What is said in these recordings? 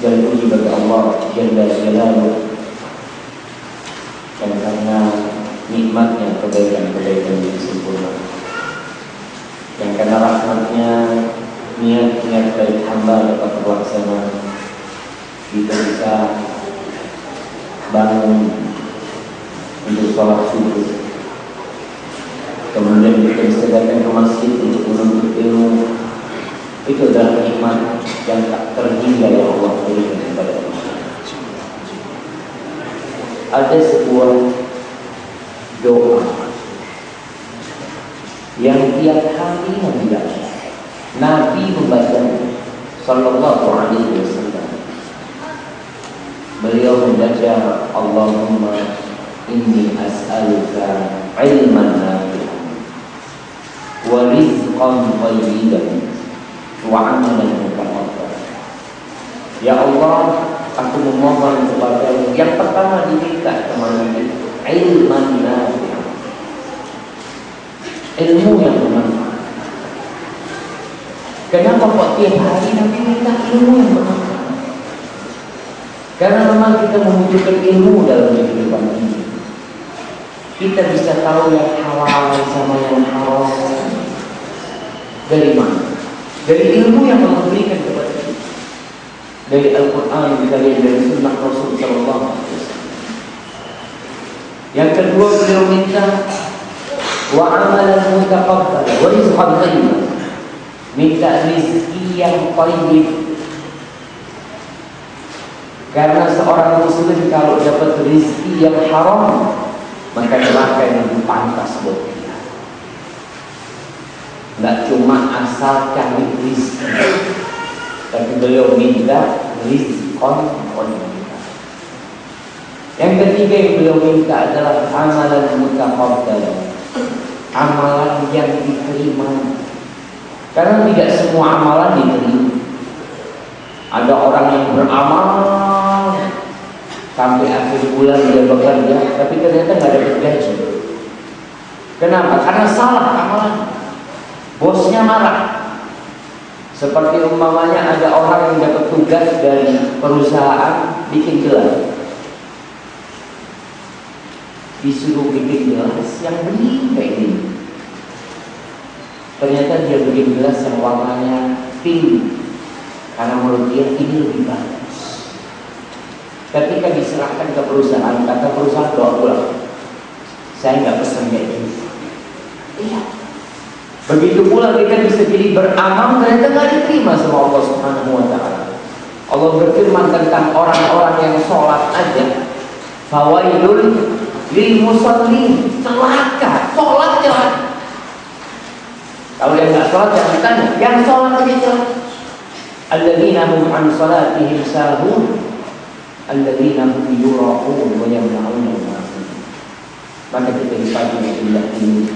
Segala puji bagi Allah Jalla Jalaluhu, yang karena nikmatnya kebaikan-kebaikan yang sempurna, yang karena rahmatnya niat-niat baik hamba dapat terlaksana, kita bisa bangun untuk sholat subuh, kemudian kita bisa datang ke masjid untuk menuntut ilmu. Itu adalah nikmat yang tak terhingga yang Allah berikan kepada kita. Ada sebuah doa yang tiap hari Nabi membaca sallallahu alaihi wasallam. Beliau membaca, Allahumma inni as'aluka ilman nafi'an wa rizqan thayyiban wa amalan mutaqabbal. Ya Allah, aku memohon kepadamu, yang pertama diminta kemana itu? Ilman nafi'an, ilmu yang bermanfaat. Kenapa kok tiap hari Nabi minta ilmu yang bermanfaat? Karena memang kita membutuhkan ilmu dalam kehidupan ini. Kita bisa tahu yang halal sama yang haram dari mana? Dari ilmu yang Allah berikan kepada kita, dari Al-Quran, dari Sunnah Rasul Sallallahu Alaihi Wasallam. Yang kedua, beliau minta wa amalan mutaqabbal wa rizqan thayyiban, minta rezeki yang thayyib. Karena seorang muslim kalau dapat rezeki yang haram, maka neraka yang lebih pantas buat dia. Tidak cuma asal cari rezeki, tapi beliau minta rizqan thayyiban. Yang ketiga yang beliau minta adalah amalan mutaqabbal, amalan yang diterima. Karena tidak semua amalan diterima. Ada orang yang beramal sampai akhir bulan dia bekerja, tapi ternyata nggak dapat gaji. Kenapa? Karena salah amalan. Bosnya marah. Seperti umpamanya ada orang yang dapat tugas dari perusahaan bikin gelas, disuruh bikin gelas yang bening kayak gini. Ternyata dia bikin gelas yang warnanya pink, karena menurut dia ini lebih bagus. Ketika diserahkan ke perusahaan, kata perusahaan, bawa pulang, saya nggak pesan kayak gini. Iya. Begitu pula kita bisa jadi beramal, ternyata nggak diterima sama Allah Subhanahu Wa Taala. Allah berfirman tentang orang-orang yang sholat aja, fawailul lil musallin, celaka, sholat jalan. Kalau yang nggak sholat jangan ditanya, yang sholat aja jalan. Alladzina hum an sholatihim sahun, alladzina hum yura'un wa yamna'un al-ma'un. Maka kita dipanggil ini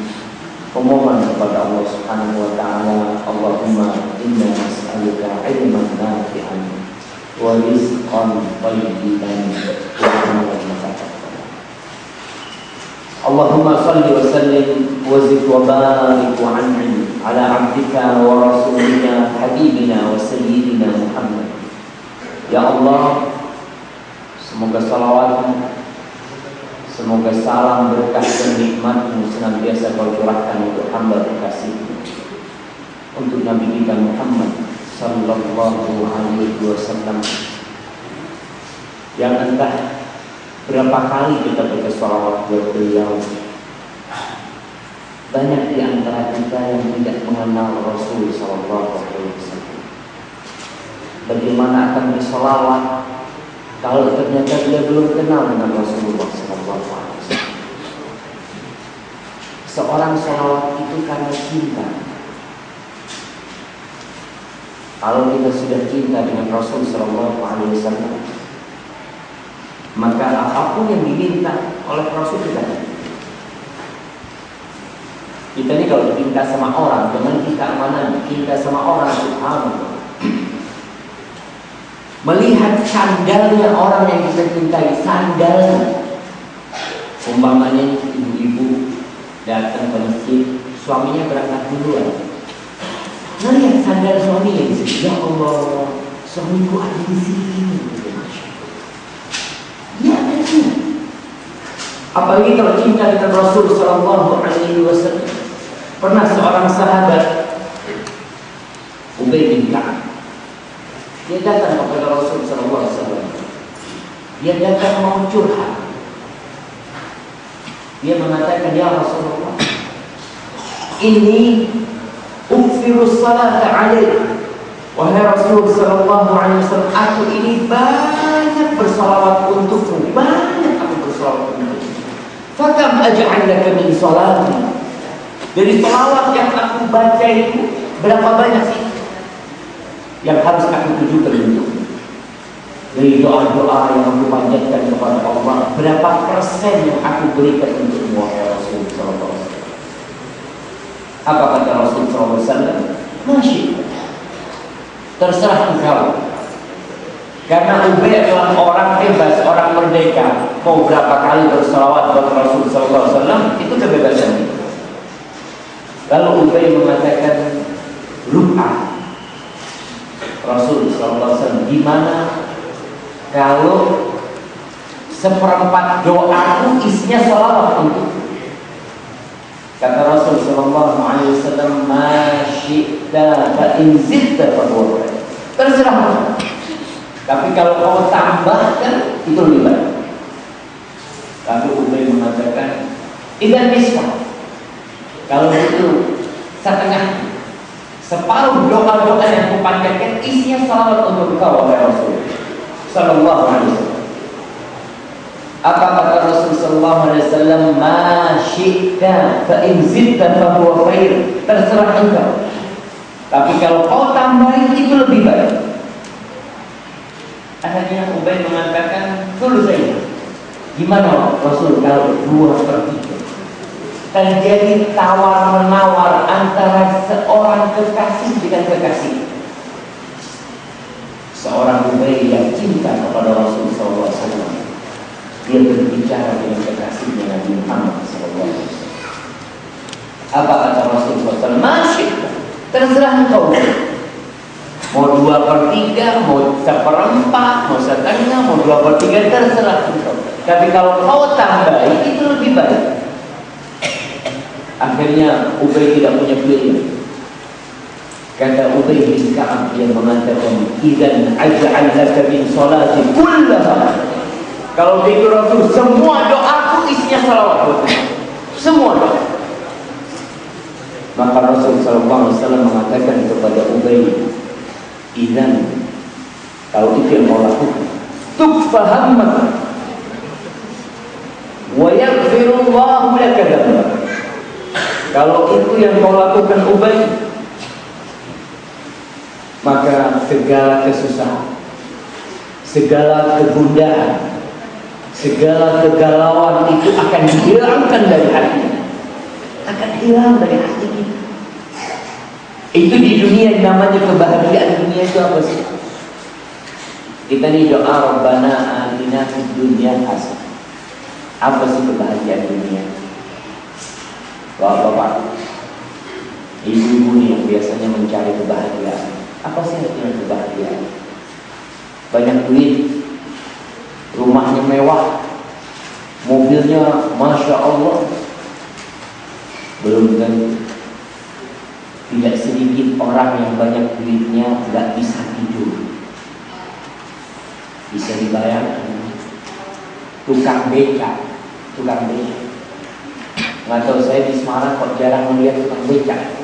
pemohon kepada Allah Subhanahu Wa Taala, Allahumma inna nas'aluka ilman nafi'an wa rizqan thayyiban wa amalan mutaqabbal. Allahumma salli wa sallim wa zid wa barik wa an'im ala 'abdika wa rasulika habibina wa sayyidina Muhammad. Ya Allah, semoga salawat, semoga salam berkah dan nikmat-Mu senantiasa Kau curahkan untuk hamba kekasih-Mu, untuk Nabi kita Muhammad sallallahu alaihi wasallam, yang entah berapa kali kita baca salawat buat beliau. Banyak di antara kita yang tidak mengenal Rasul sallallahu alaihi wasallam. Bagaimana akan bersalawat kalau ternyata dia belum kenal dengan Rasulullah sallallahu alaihi wasallam? Seorang salawat itu karena cinta. Kalau kita sudah cinta dengan Rasul sallallahu alaihi wasallam, maka apapun yang diminta oleh Rasul kita ini kalau diminta sama orang, dengan kita amanah, kita sama orang subhanallah. Melihat sandalnya orang yang kita cintai, sandalnya. Umpamanya ibu-ibu datang ke masjid, suaminya berangkat duluan. Melihat sandal suaminya, ya Allah, seminggu ada di sini. Ya, apalagi kalau cinta dengan Rasul Sallallahu Alaihi Wasallam. Pernah seorang sahabat Ubay bin Ka'ab, dia datang kepada Rasul Sallallahu Alaihi Wasallam. Dia datang mau curhat. Dia mengatakan, ya Rasulullah, ini ukfirus salata alaih. Wahai Rasul Sallallahu Alaihi Wasallam, aku ini banyak bersalawat untukmu, banyak aku bersalawat untukmu. Fakam aj'al laka min salati. Dari salawat yang aku baca itu, berapa banyak sih yang harus aku tujukan untukmu? Dari doa-doa yang aku panjatkan kepada Allah, berapa persen yang aku berikan untukmu, wahai Rasul Sallallahu Alaihi Wasallam? Apa kata Rasul Sallallahu Alaihi Wasallam? Masya, terserah engkau. Karena Ubay adalah orang bebas, orang merdeka. Mau berapa kali bersalawat buat Rasul Sallallahu Alaihi Wasallam, itu kebebasan kita. Lalu Ubay mengatakan, lupa Rasul Sallallahu Alaihi Wasallam, gimana kalau seperempat doaku isinya salawat untuk? Kata Rasul Sallallahu Alaihi Wasallam, masyidda fa in zidda fa huwa khair. Terserah. Tapi kalau kau tambahkan, itu lebih baik. Lalu Ubay mengatakan, idan nisfa. Kalau itu setengah, separuh doa-doa yang kupanjatkan isinya salawat untuk kau, wahai Rasul Sallallahu Alaihi Wasallam. Apa kata Rasul Sallallahu Alaihi Wasallam? Ma syi'ta fa in zidta fa huwa khair. Terserah engkau. Tapi kalau kau tambahin, itu lebih baik. Akhirnya Ubay mengatakan, dulu saja. Gimana Rasul kalau 2/3? Terjadi tawar-menawar antara seorang kekasih dengan kekasih. Seorang Ubay yang cinta kepada Rasul Sallallahu Alaihi Wasallam, dia berbicara dengan kekasihnya Nabi Muhammad Sallallahu Alaihi Wasallam. Apa kata Rasul Sallallahu Alaihi Wasallam? Masih terserah engkau. Mau 2/3, mau 1/4, mau setengah, mau 2/3, terserah engkau. Tapi kalau kau tambahin, itu lebih baik. Akhirnya Ubay tidak punya pilihan. Kata Ubay bin Ka'ab yang mengatakan, idzan aj'al laka min salati kullaha. Kalau begitu Rasul, semua doaku isinya salawat. Semua doa. Maka Rasul Sallallahu Alaihi Wasallam mengatakan kepada Ubay, idzan, kalau itu yang kau lakukan, tukfahammak wa yaghfirullahu laka dzambak. Kalau itu yang kau lakukan Ubay, maka segala kesusahan, segala kegundahan, segala kegalauan itu akan dihilangkan dari hati, akan hilang dari hati kita. Itu di dunia yang namanya kebahagiaan dunia itu apa sih? Kita nih doa Rabbana atina fid dunya hasanah. Apa sih kebahagiaan dunia? Bapak-bapak, ibu-ibu nih yang biasanya mencari kebahagiaan. Apa sih artinya kebahagiaan? Banyak duit, rumahnya mewah, mobilnya Masya Allah. Belum tentu. Tidak sedikit orang yang banyak duitnya gak bisa tidur. Bisa dibayangkan, tukang becak. Nggak tahu, saya di Semarang kok jarang melihat tukang becak,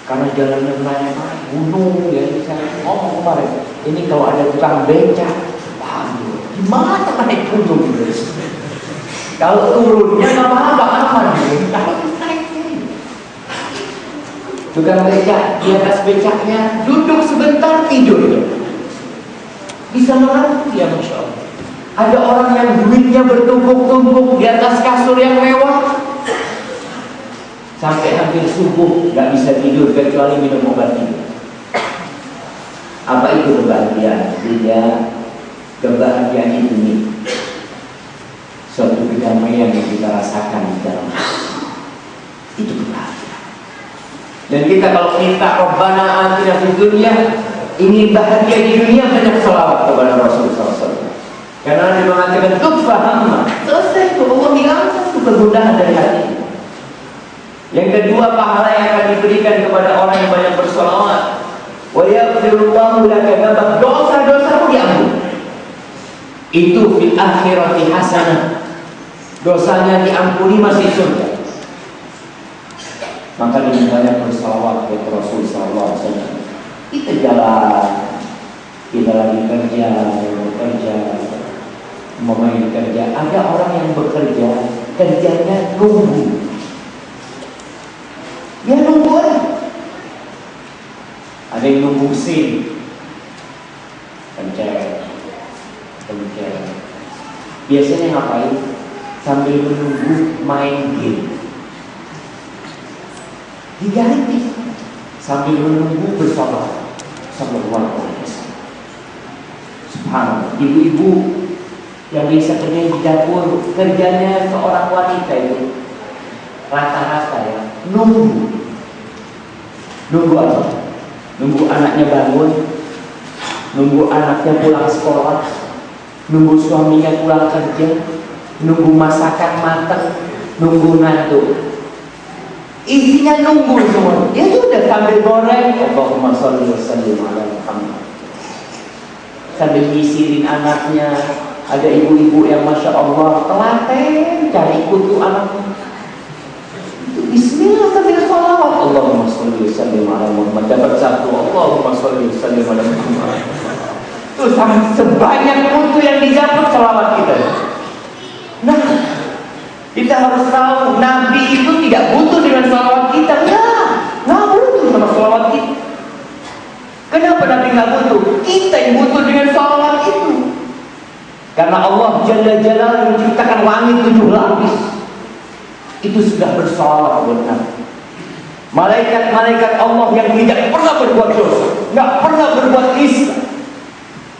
karena jalannya naik gunung ya. Saya ngomong kemarin, ini kalau ada tukang becak, waduh, gimana naik gunung? Kalau turunnya nggak apa-apa, aman. Kalau naik, tukang becak di atas becaknya duduk sebentar, tidur, bisa mengantuk ya, Masya Allah. Ada orang yang duitnya bertumpuk-tumpuk di atas kasur yang mewah, sampai hampir subuh gak bisa tidur kecuali minum obat tidur. Apa itu kebahagiaan? Tidak. Kebahagiaan itu nih suatu kedamaian yang kita rasakan di dalam itu kebahagiaan. Dan kita kalau minta Rabbana atina fid dunya, ingin bahagia di dunia, banyak salawat kepada Rasulullah SAW. Karena dia mengatakan tufaham, selesai itu, Allah hilangkan itu kegundahan dari hati. Yang kedua, pahala yang akan diberikan kepada orang yang banyak bersalawat. Wa yaghfirullahu laka, dosa-dosamu diampuni. Itu fil akhirati hasanah, dosanya diampuni, masih surga. Maka dengan banyak bersalawat kepada Rasul sallallahu alaihi wasallam. Kita jalan, kita lagi kerja, memain kerja. Ada orang yang bekerja, kerjanya nunggu. Dia nunggu aja. Ada yang nunggu SIM, pencet. Biasanya ngapain? Sambil menunggu main game. Diganti sambil menunggu bersalat. Sallallahu alaihi wasallam. Subhanallah. Ibu-ibu yang bisa kerja di dapur, kerjanya seorang wanita itu rata-rata ya nunggu apa? Nunggu anaknya bangun, nunggu anaknya pulang sekolah, nunggu suaminya pulang kerja, nunggu masakan matang, nunggu ngantuk. Isinya nunggu semua. Dia sudah sambil goreng, Allahumma sholli wa sallim ala Muhammad. Sambil nyisirin anaknya. Ada ibu-ibu yang masya Allah telaten cari kutu anaknya. Itu Bismillah sambil sholawat. Allahumma sholli wa sallim ala Muhammad. Dapat satu. Allahumma sholli wa sallim ala Muhammad. Itu sebanyak kutu yang didapat sholawat kita. Nah, kita harus tahu Nabi itu tidak butuh dengan salawat kita. Nggak butuh sama salawat kita. Kenapa Nabi nggak butuh? Kita yang butuh dengan salawat itu. Karena Allah Jalla Jalla menciptakan langit 7 lapis. Itu sudah bersalawat buat Nabi. Malaikat-malaikat Allah yang tidak pernah berbuat dosa, nggak pernah berbuat isya,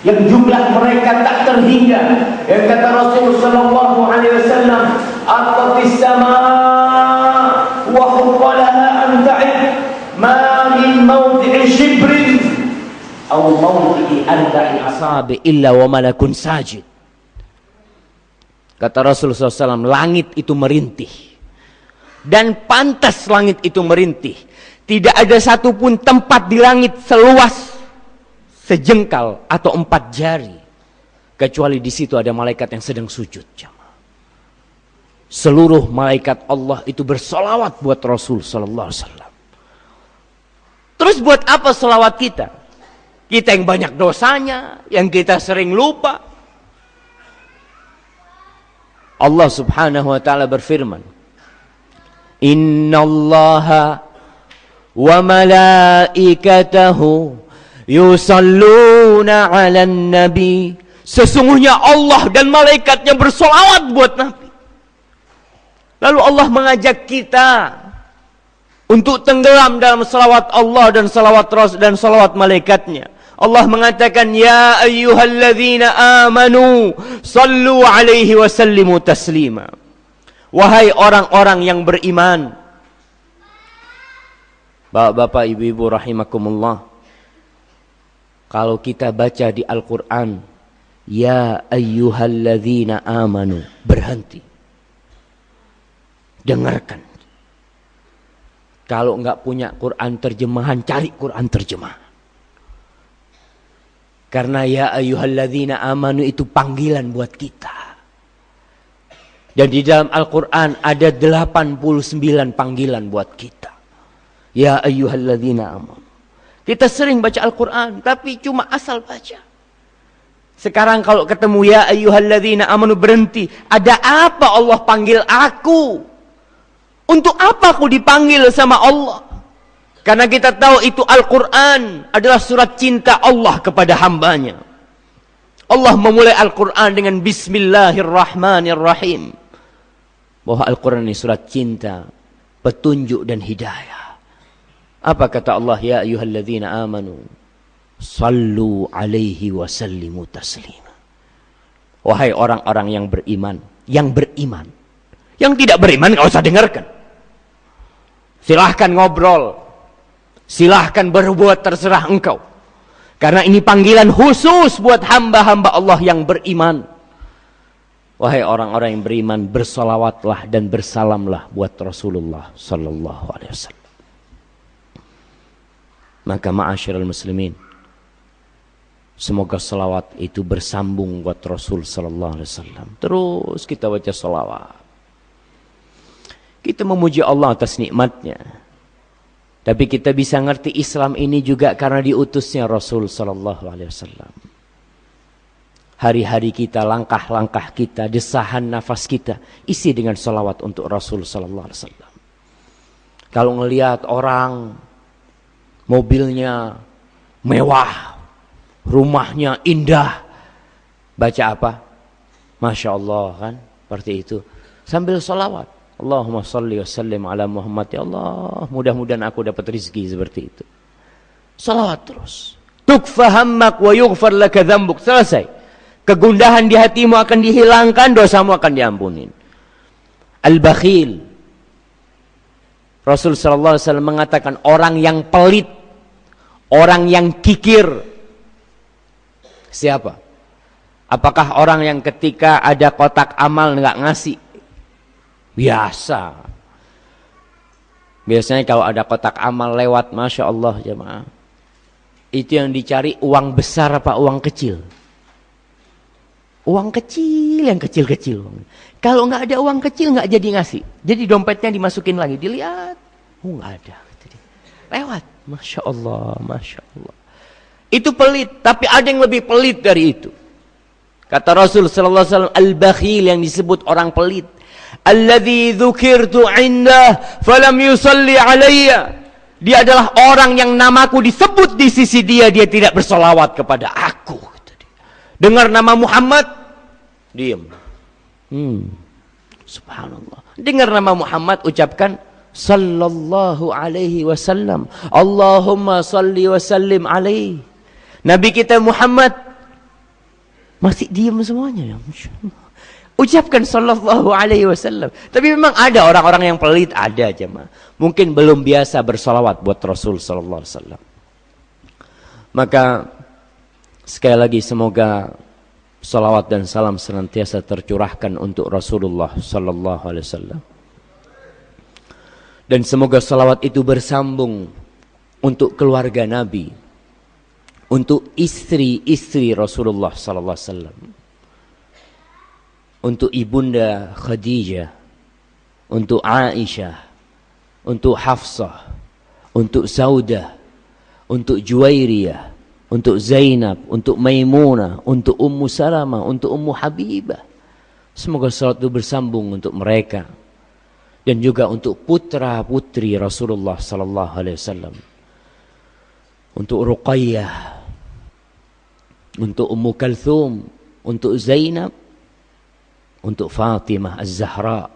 yang jumlah mereka tak terhingga. Yang kata Rasulullah sallallahu alaihi wasallam, "Aqatis samaa wa huqqalaha an ta'id ma min mawdi'i shibrin aw mawdi'i anda'i asabi illa wa malakun sajid." Kata Rasulullah SAW, langit itu merintih. Dan pantas langit itu merintih. Tidak ada satupun tempat di langit seluas sejengkal atau 4 jari. Kecuali di situ ada malaikat yang sedang sujud. Seluruh malaikat Allah itu bersolawat buat Rasul Sallallahu Alaihi Wasallam. Terus buat apa solawat kita? Kita yang banyak dosanya, yang kita sering lupa. Allah Subhanahu wa taala berfirman, "Innallaha wa malaikatahu yusalluna 'alan nabi." Sesungguhnya Allah dan malaikatnya bersolawat buat Nabi. Lalu Allah mengajak kita untuk tenggelam dalam salawat Allah dan salawat Rasul dan salawat malaikatnya. Allah mengatakan, "Ya ayyuhalladzina amanu sallu alaihi wa sallimu taslima." Wahai orang-orang yang beriman. Bapak-bapak, ibu-ibu rahimakumullah. Kalau kita baca di Al-Qur'an, ya ayyuhalladzina amanu, berhenti. Dengarkan. Kalau enggak punya Quran terjemahan, cari Quran terjemahan. Karena ya ayyuhalladzina amanu itu panggilan buat kita. Dan di dalam Al-Quran ada 89 panggilan buat kita. Ya ayyuhalladzina amanu. Kita sering baca Al-Quran, tapi cuma asal baca. Sekarang kalau ketemu ya ayyuhalladzina amanu, berhenti. Ada apa Allah panggil aku? Untuk apa aku dipanggil sama Allah? Karena kita tahu itu Al-Quran adalah surat cinta Allah kepada hambanya. Allah memulai Al-Quran dengan Bismillahirrahmanirrahim. Bahwa Al-Quran ini surat cinta, petunjuk dan hidayah. Apa kata Allah? Ya ayyuhalladzina amanu sallu alaihi wa sallimu taslima. Wahai orang-orang yang beriman. Yang beriman. Yang tidak beriman gak usah dengarkan. Silahkan ngobrol. Silahkan berbuat terserah engkau. Karena ini panggilan khusus buat hamba-hamba Allah yang beriman. Wahai orang-orang yang beriman, bersolawatlah dan bersalamlah buat Rasulullah sallallahu alaihi wasallam. Maka ma'asyiral muslimin, semoga salawat itu bersambung buat Rasul sallallahu alaihi wasallam. Terus kita baca salawat. Kita memuji Allah atas nikmatnya. Tapi kita bisa ngerti Islam ini juga karena diutusnya Rasul sallallahu alaihi wasallam. Hari-hari kita, langkah-langkah kita, desahan nafas kita isi dengan salawat untuk Rasul sallallahu alaihi wasallam. Kalau ngelihat orang mobilnya mewah, rumahnya indah, baca apa? Masya Allah kan, seperti itu. Sambil salawat. Allahumma salli wa sallim ala Muhammad. Ya Allah, mudah-mudahan aku dapat rezeki seperti itu. Salawat terus. Tukfa hammak wa yughfar laka dzambuk. Selesai. Kegundahan di hatimu akan dihilangkan, dosamu akan diampunin. Al-bakhil. Rasul sallallahu alaihi wasallam mengatakan orang yang pelit, orang yang kikir. Siapa? Apakah orang yang ketika ada kotak amal enggak ngasih? Biasa. Biasanya kalau ada kotak amal lewat, Masya Allah jemaah, itu yang dicari uang besar apa uang kecil? Uang kecil, yang kecil-kecil. Kalau nggak ada uang kecil nggak jadi ngasih. Jadi dompetnya dimasukin lagi, dilihat, nggak ada. Lewat, Masya Allah, Masya Allah. Itu pelit, tapi ada yang lebih pelit dari itu. Kata Rasul sallallahu alaihi wasallam, al-bakhil, yang disebut orang pelit, alladzi dzukirtu 'indah falam yusalli 'alayya. Dia adalah orang yang namaku disebut di sisi dia, dia tidak bersolawat kepada aku. Dengar nama Muhammad, diam. Subhanallah. Dengar nama Muhammad, ucapkan sallallahu alaihi wasallam. Allahumma salli wa sallim alaihi. Nabi kita Muhammad masih diam semuanya. Ucapkan sallallahu alaihi wasallam. Tapi memang ada orang-orang yang pelit, ada jemaah. Mungkin belum biasa bersolawat buat Rasul sallallahu alaihi wasallam. Maka sekali lagi semoga salawat dan salam senantiasa tercurahkan untuk Rasulullah sallallahu alaihi wasallam. Dan semoga salawat itu bersambung untuk keluarga Nabi, untuk istri-istri Rasulullah sallallahu alaihi wasallam, untuk ibunda Khadijah, untuk Aisyah, untuk Hafsah, untuk Saudah, untuk Juwairiyah, untuk Zainab, untuk Maimunah, untuk Ummu Salamah, untuk Ummu Habibah. Semoga salawat itu bersambung untuk mereka dan juga untuk putra-putri Rasulullah sallallahu alaihi wasallam. Untuk Ruqayyah, untuk Ummu Kalthum, untuk Zainab, untuk Fatimah Az-Zahra,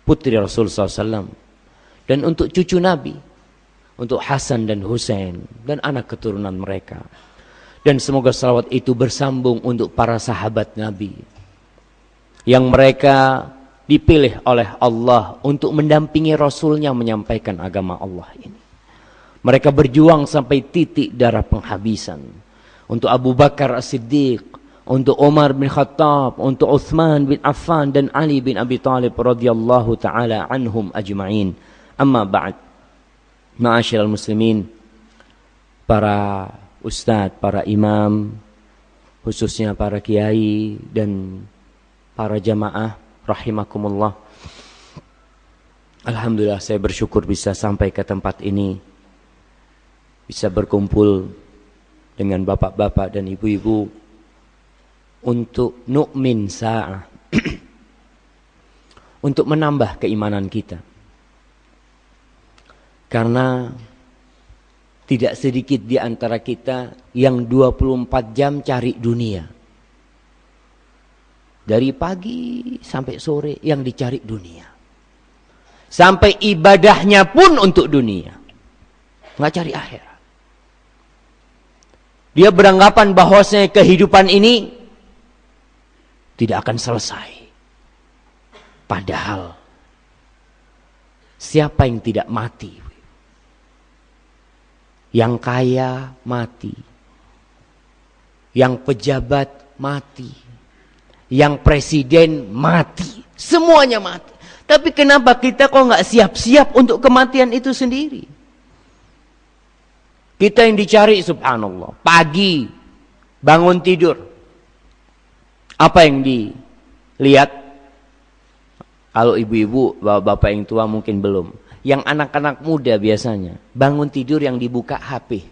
putri Rasul sallallahu alaihi wasallam, dan untuk cucu Nabi, untuk Hasan dan Husain dan anak keturunan mereka. Dan semoga salawat itu bersambung untuk para sahabat Nabi yang mereka dipilih oleh Allah untuk mendampingi Rasulnya menyampaikan agama Allah ini. Mereka berjuang sampai titik darah penghabisan. Untuk Abu Bakar As-Siddiq, untuk Umar bin Khattab, untuk Uthman bin Affan dan Ali bin Abi Thalib radhiyallahu taala anhum ajma'in. Amma ba'd. Ma'asyiral muslimin, para ustadz, para imam, khususnya para kiai dan para jamaah rahimakumullah. Alhamdulillah saya bersyukur bisa sampai ke tempat ini, bisa berkumpul dengan bapak-bapak dan ibu-ibu untuk nu'min sa'ah untuk menambah keimanan kita. Karena tidak sedikit di antara kita yang 24 jam cari dunia. Dari pagi sampai sore yang dicari dunia. Sampai ibadahnya pun untuk dunia. Nggak cari akhirat. Dia beranggapan bahwasanya kehidupan ini tidak akan selesai. Padahal siapa yang tidak mati? Yang kaya mati, yang pejabat mati, yang presiden mati, semuanya mati. Tapi kenapa kita kok nggak siap-siap untuk kematian itu sendiri? Kita yang dicari, subhanallah. Pagi bangun tidur, apa yang dilihat? Kalau ibu-ibu, bapak-bapak yang tua mungkin belum. Yang anak-anak muda biasanya bangun tidur yang dibuka HP.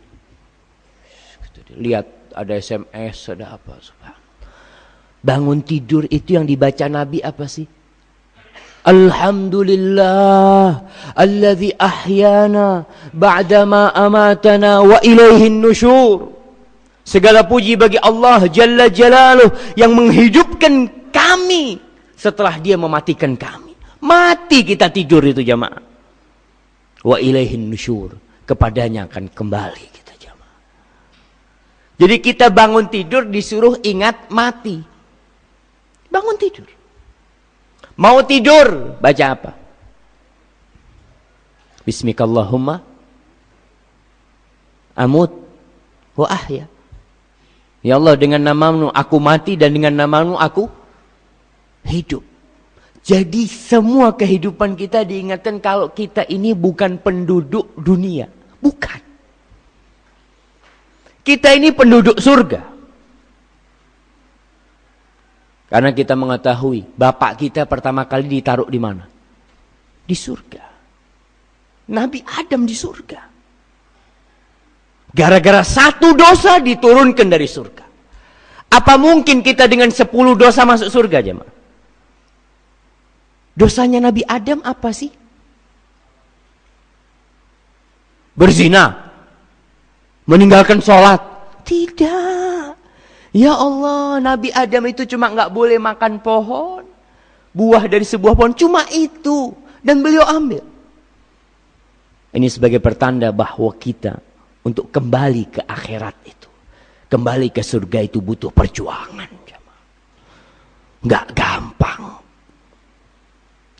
Lihat ada SMS, ada apa? Bangun tidur itu yang dibaca Nabi apa sih? Alhamdulillah alladzi ahyana ba'dama amatana wa ilaihin nusyur. Segala puji bagi Allah Jalla Jalaluh yang menghidupkan kami setelah Dia mematikan kami. Mati kita tidur itu jamaah. Wa ilaihin nusyur, kepadanya akan kembali kita jamaah. Jadi kita bangun tidur disuruh ingat mati. Bangun tidur. Mau tidur, baca apa? Bismikallahumma amut wa ahya. Ya Allah, dengan namamu aku mati dan dengan namamu aku hidup. Jadi semua kehidupan kita diingatkan kalau kita ini bukan penduduk dunia. Bukan. Kita ini penduduk surga. Karena kita mengetahui bapak kita pertama kali ditaruh di mana? Di surga. Nabi Adam di surga. Gara-gara satu dosa diturunkan dari surga. Apa mungkin kita dengan 10 dosa masuk surga jemaah? Dosanya Nabi Adam apa sih? Berzina. Meninggalkan sholat. Tidak. Ya Allah, Nabi Adam itu cuma nggak boleh makan pohon, buah dari sebuah pohon, cuma itu, dan beliau ambil. Ini sebagai pertanda bahwa kita untuk kembali ke akhirat itu, kembali ke surga itu butuh perjuangan. Nggak gampang.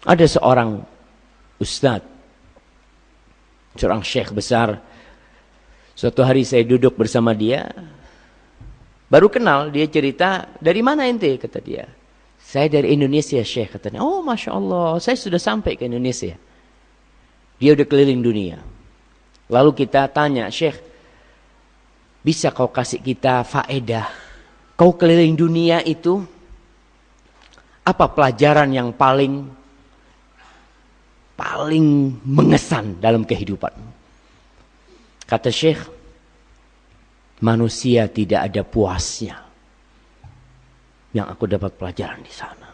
Ada seorang ustadz, seorang syekh besar. Suatu hari saya duduk bersama dia. Baru kenal, dia cerita, dari mana ente? Kata dia. Saya dari Indonesia, Syekh. Katanya, oh Masya Allah, saya sudah sampai ke Indonesia. Dia udah keliling dunia. Lalu kita tanya, Syekh, bisa kau kasih kita faedah? Kau keliling dunia itu, apa pelajaran yang paling mengesan dalam kehidupan? Kata Syekh, manusia tidak ada puasnya. Yang aku dapat pelajaran di sana.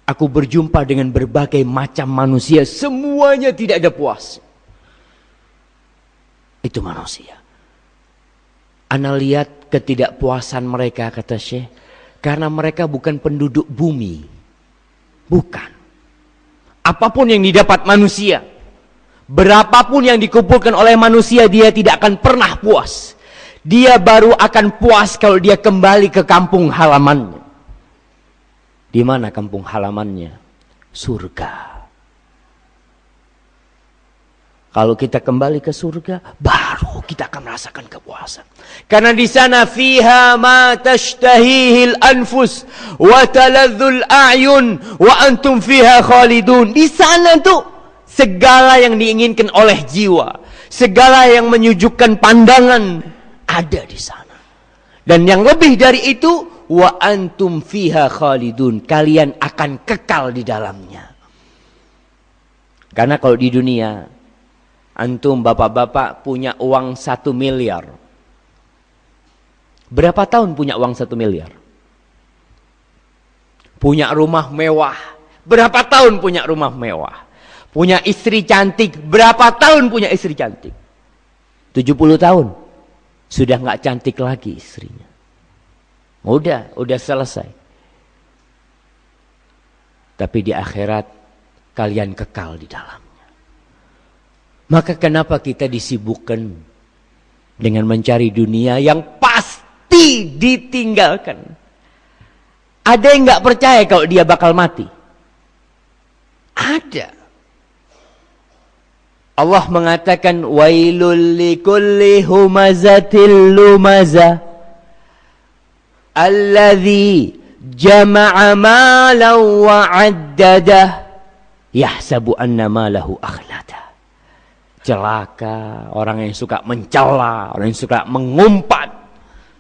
Aku berjumpa dengan berbagai macam manusia, semuanya tidak ada puas. Itu manusia. Ana lihat ketidakpuasan mereka, kata Syekh, karena mereka bukan penduduk bumi. Bukan. Apapun yang didapat manusia, berapapun yang dikumpulkan oleh manusia, dia tidak akan pernah puas. Dia baru akan puas kalau dia kembali ke kampung halamannya. Di mana kampung halamannya? Surga. Kalau kita kembali ke surga, baru kita akan merasakan kepuasan. Karena di sana fiha ma tashtahihil anfus wa taladzul a'yun wa antum fiha khalidun. Di sana tuh segala yang diinginkan oleh jiwa, segala yang menyejukkan pandangan ada di sana. Dan yang lebih dari itu, wa antum fiha khalidun, kalian akan kekal di dalamnya. Karena kalau di dunia, antum bapak-bapak punya uang 1 miliar. Berapa tahun punya uang 1 miliar? Punya rumah mewah. Berapa tahun punya rumah mewah? Punya istri cantik. Berapa tahun punya istri cantik? 70 tahun. Sudah nggak cantik lagi istrinya. Udah selesai. Tapi di akhirat kalian kekal di dalamnya. Maka kenapa kita disibukkan dengan mencari dunia yang pasti ditinggalkan? Ada yang nggak percaya kalau dia bakal mati? Ada. Allah mengatakan wailul likulli humazatil lumazah. Alladzi jama'a malan wa 'addadah yahsabu anna malahu akhlada. Celaka orang yang suka mencela, orang yang suka mengumpat.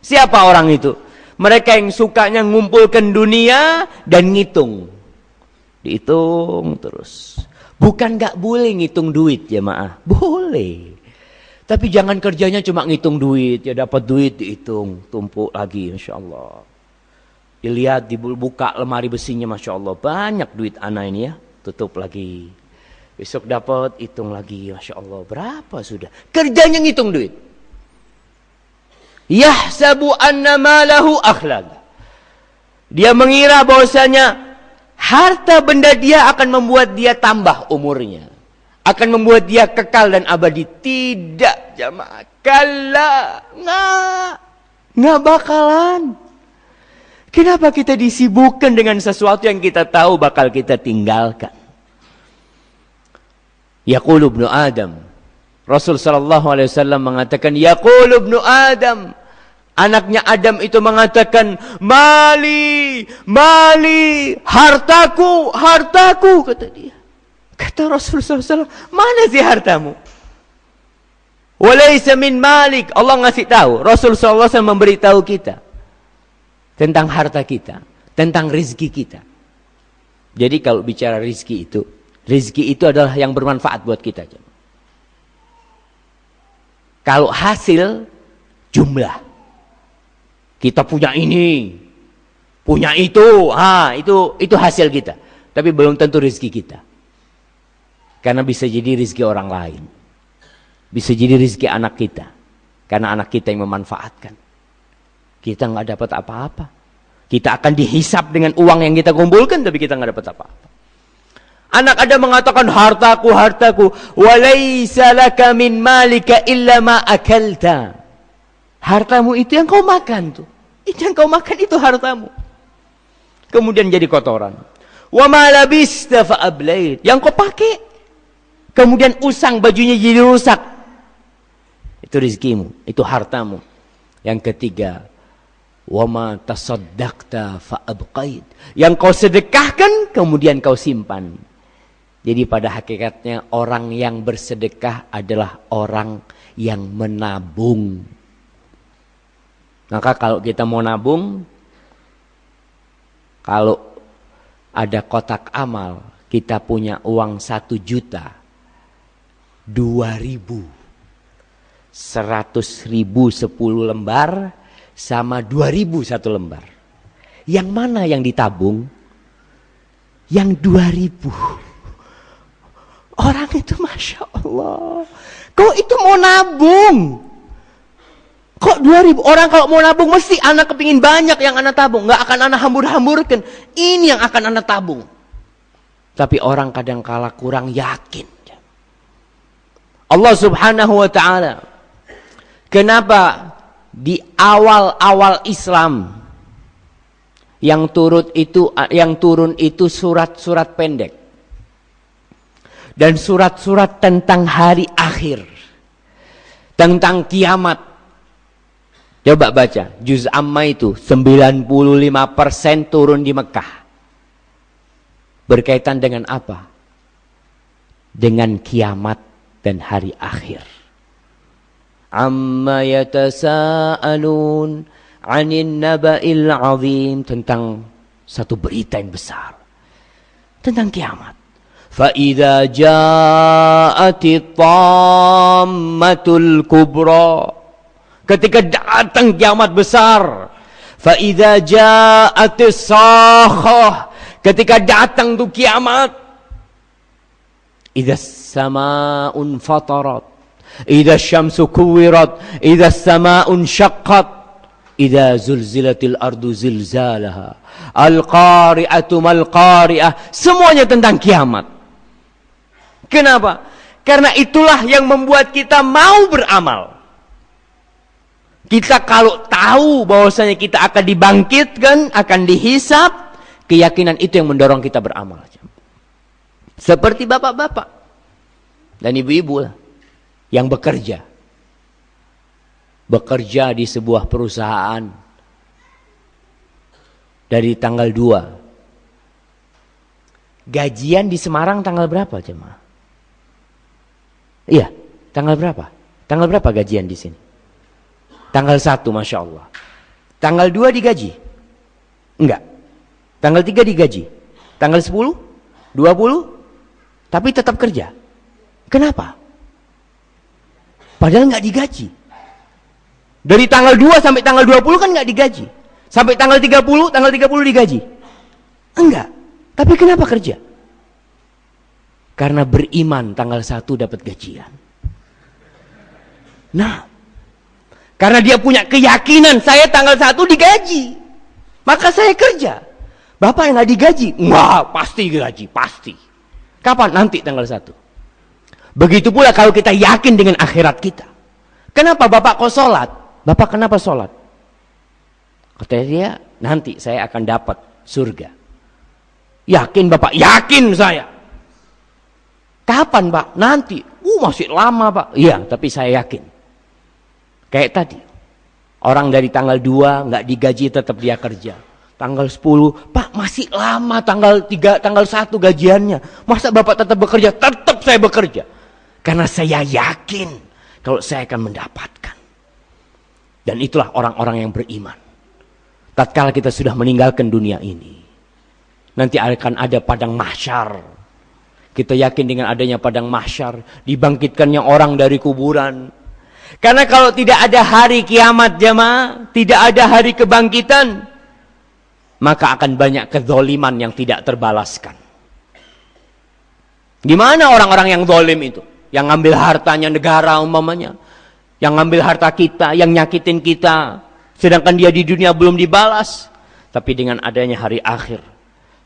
Siapa orang itu? Mereka yang sukanya ngumpulkan dunia dan ngitung. Dihitung terus. Bukan gak boleh ngitung duit jemaah. Boleh. Tapi jangan kerjanya cuma ngitung duit. Ya dapat duit dihitung. Tumpuk lagi Masya Allah. Dilihat dibuka lemari besinya Masya Allah. Banyak duit anak ini ya. Tutup lagi. Besok dapat hitung lagi Masya Allah. Berapa sudah? Kerjanya ngitung duit. Yahsabu anna malahu akhlad. Dia mengira bahwasanya harta benda dia akan membuat dia tambah umurnya. Akan membuat dia kekal dan abadi. Tidak jamaah. Kalla. Nggak bakalan. Kenapa kita disibukkan dengan sesuatu yang kita tahu bakal kita tinggalkan? Yaqulu ibnu Adam. Rasul sallallahu alaihi wasallam mengatakan, Yaqulu ibnu Adam. Anaknya Adam itu mengatakan, Mali, mali, hartaku, hartaku, kata dia. Kata Rasulullah SAW, mana sih hartamu? Walaysa min malik. Allah ngasih tahu. Rasulullah SAW memberitahu kita tentang harta kita, tentang rizki kita. Jadi kalau bicara rizki itu adalah yang bermanfaat buat kita. Kalau hasil, jumlah. Kita punya ini, punya itu, itu hasil kita. Tapi belum tentu rizki kita. Karena bisa jadi rizki orang lain. Bisa jadi rizki anak kita. Karena anak kita yang memanfaatkan. Kita nggak dapat apa-apa. Kita akan dihisap dengan uang yang kita kumpulkan, tapi kita nggak dapat apa-apa. Anak Adam mengatakan, hartaku, hartaku. Walaysa laka min malika illa ma akalta. Hartamu itu yang kau makan tuh. Itu yang kau makan itu hartamu. Kemudian jadi kotoran. Wa ma labista fa ablait. Yang kau pakai. Kemudian usang bajunya jadi rusak. Itu rezekimu, itu hartamu. Yang ketiga, wa ma tasaddaqta fa abqait. Yang kau sedekahkan kemudian kau simpan. Jadi pada hakikatnya orang yang bersedekah adalah orang yang menabung. Maka kalau kita mau nabung, kalau ada kotak amal, kita punya uang 1 juta, 2.000, 100.000 10 lembar, sama 2.000 1 lembar. Yang mana yang ditabung? Yang 2.000. Orang itu Masya Allah. Kok itu mau nabung? Kok 2.000? Orang kalau mau nabung mesti anak kepingin banyak yang anak tabung. Nggak akan anak hambur-hamburkan. Ini yang akan anak tabung. Tapi orang kadang kala kurang yakin. Allah subhanahu wa ta'ala. Kenapa di awal-awal Islam yang turun itu surat-surat pendek. Dan surat-surat tentang hari akhir. Tentang kiamat. Coba baca, juz amma itu 95% turun di Mekah. Berkaitan dengan apa? Dengan kiamat dan hari akhir. Amma yatasaalun 'anil naba'il 'azim, tentang satu berita yang besar. Tentang kiamat. Fa idza ja'atit tammatul kubra. Ketika datang kiamat besar. Fa idza ja'atis sakhah. Ketika datang tuh kiamat. Idza samaa'un fatarat. Idza syamsu kuwirat. Idza samaa'un syaqqat. Idza zulzilatil ardu zilzalaha. Al-qari'atu mal-qari'ah. Semuanya tentang kiamat. Kenapa? Karena itulah yang membuat kita mau beramal. Kita kalau tahu bahwasanya kita akan dibangkitkan, akan dihisap, keyakinan itu yang mendorong kita beramal. Seperti bapak-bapak dan ibu-ibu yang bekerja di sebuah perusahaan dari tanggal 2. Gajian di Semarang tanggal berapa jemaah? Iya, tanggal berapa? Tanggal berapa gajian di sini? Tanggal 1, Masya Allah. Tanggal 2 digaji? Enggak. Tanggal 3 digaji? Tanggal 10? 20? Tapi tetap kerja. Kenapa? Padahal nggak digaji. Dari tanggal 2 sampai tanggal 20 kan nggak digaji. Sampai tanggal 30 digaji. Enggak. Tapi kenapa kerja? Karena beriman tanggal 1 dapat gajian. Nah, karena dia punya keyakinan saya tanggal 1 digaji, maka saya kerja. Bapak yang nggak digaji, wah pasti gaji, pasti. Kapan? Nanti tanggal 1. Begitu pula kalau kita yakin dengan akhirat kita. Kenapa Bapak kok sholat? Bapak kenapa sholat? Katanya dia, nanti saya akan dapat surga. Yakin Bapak? Yakin saya. Kapan Pak? Nanti. Masih lama Pak. Iya, tapi saya yakin. Kayak tadi. Orang dari tanggal 2 nggak digaji tetap dia kerja. Tanggal 10, Pak masih lama tanggal 3, tanggal 1 gajiannya. Masa Bapak tetap bekerja? Tetap saya bekerja. Karena saya yakin kalau saya akan mendapatkan. Dan itulah orang-orang yang beriman. Tatkala kita sudah meninggalkan dunia ini, nanti akan ada padang mahsyar. Kita yakin dengan adanya padang mahsyar, dibangkitkannya orang dari kuburan. Karena kalau tidak ada hari kiamat jemaah, tidak ada hari kebangkitan, maka akan banyak kezoliman yang tidak terbalaskan. Gimana orang-orang yang zalim itu? Yang ngambil hartanya negara umpamanya, yang ngambil harta kita, yang nyakitin kita, sedangkan dia di dunia belum dibalas. Tapi dengan adanya hari akhir,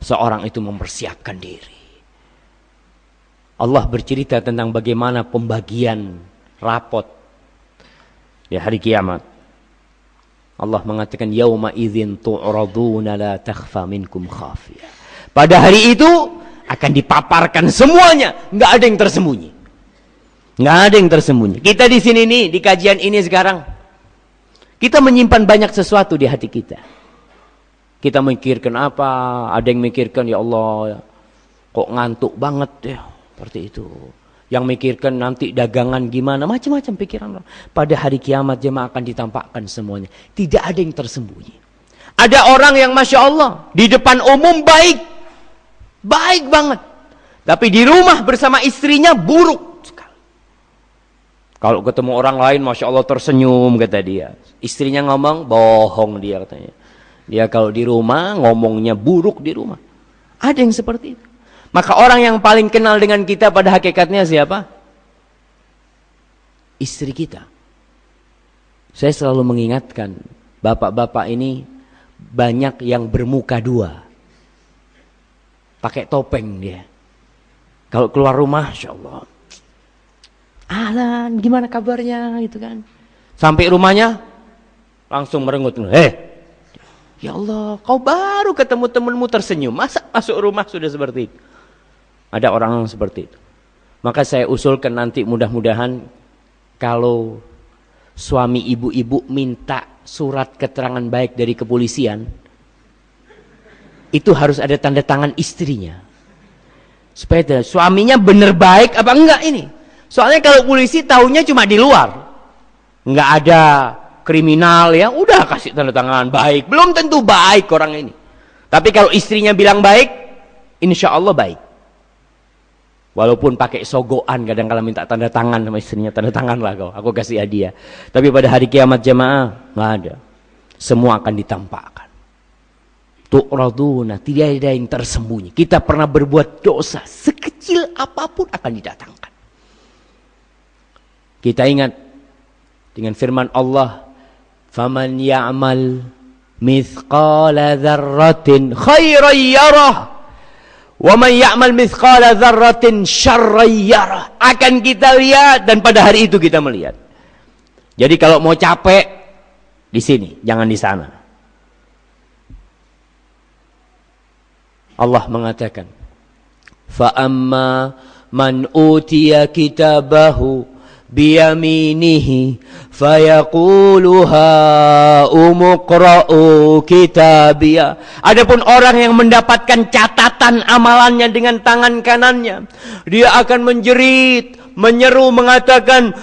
seorang itu mempersiapkan diri. Allah bercerita tentang bagaimana pembagian rapot di hari kiamat. Allah mengatakan yauma idzin tu'raduna la takhfa minkum khafiyah. Pada hari itu akan dipaparkan semuanya, nggak ada yang tersembunyi. Nggak ada yang tersembunyi. Kita di sini nih, di kajian ini sekarang, kita menyimpan banyak sesuatu di hati kita. Kita mikirkan apa? Ada yang mikirkan, ya Allah, kok ngantuk banget ya, seperti itu. Yang mikirkan nanti dagangan gimana, macam-macam pikiran. Pada hari kiamat jemaah akan ditampakkan semuanya. Tidak ada yang tersembunyi. Ada orang yang Masya Allah, di depan umum baik. Baik banget. Tapi di rumah bersama istrinya buruk. Kalau ketemu orang lain, Masya Allah tersenyum, kata dia. Istrinya ngomong, bohong dia katanya. Dia kalau di rumah, ngomongnya buruk di rumah. Ada yang seperti itu. Maka orang yang paling kenal dengan kita pada hakikatnya siapa? Istri kita. Saya selalu mengingatkan, bapak-bapak ini banyak yang bermuka dua. Pakai topeng dia. Kalau keluar rumah, Masya Allah. Ahlan, gimana kabarnya gitu kan. Sampai rumahnya langsung merengut. Ya Allah, kau baru ketemu temanmu tersenyum. Masa masuk rumah sudah seperti itu? Ada orang yang seperti itu. Maka saya usulkan nanti mudah-mudahan kalau suami ibu-ibu minta surat keterangan baik dari kepolisian, itu harus ada tanda tangan istrinya. Supaya suaminya benar baik apa enggak ini. Soalnya kalau polisi tahunya cuma di luar, nggak ada kriminal ya, udah kasih tanda tangan baik, belum tentu baik orang ini. Tapi kalau istrinya bilang baik, insya Allah baik. Walaupun pakai sogoan, kadang-kadang minta tanda tangan sama istrinya, tanda tangan lah kau, aku kasih hadiah. Tapi pada hari kiamat jemaah nggak ada, semua akan ditampakkan. Tu'raduna, tidak ada yang tersembunyi. Kita pernah berbuat dosa sekecil apapun akan didatangkan. Kita ingat dengan firman Allah, "Faman ya'mal mithqala dzarratin khairan yarah, wa man ya'mal mithqala dzarratin syarran yarah." Akan kita lihat dan pada hari itu kita melihat. Jadi kalau mau capek di sini, jangan di sana. Allah mengatakan, "Fa amma man utiya kitabahu biyaminihi fayaqulu umqra'u kitabiyah. Adapun orang yang mendapatkan catatan amalannya dengan tangan kanannya, dia akan menjerit, menyeru, mengatakan,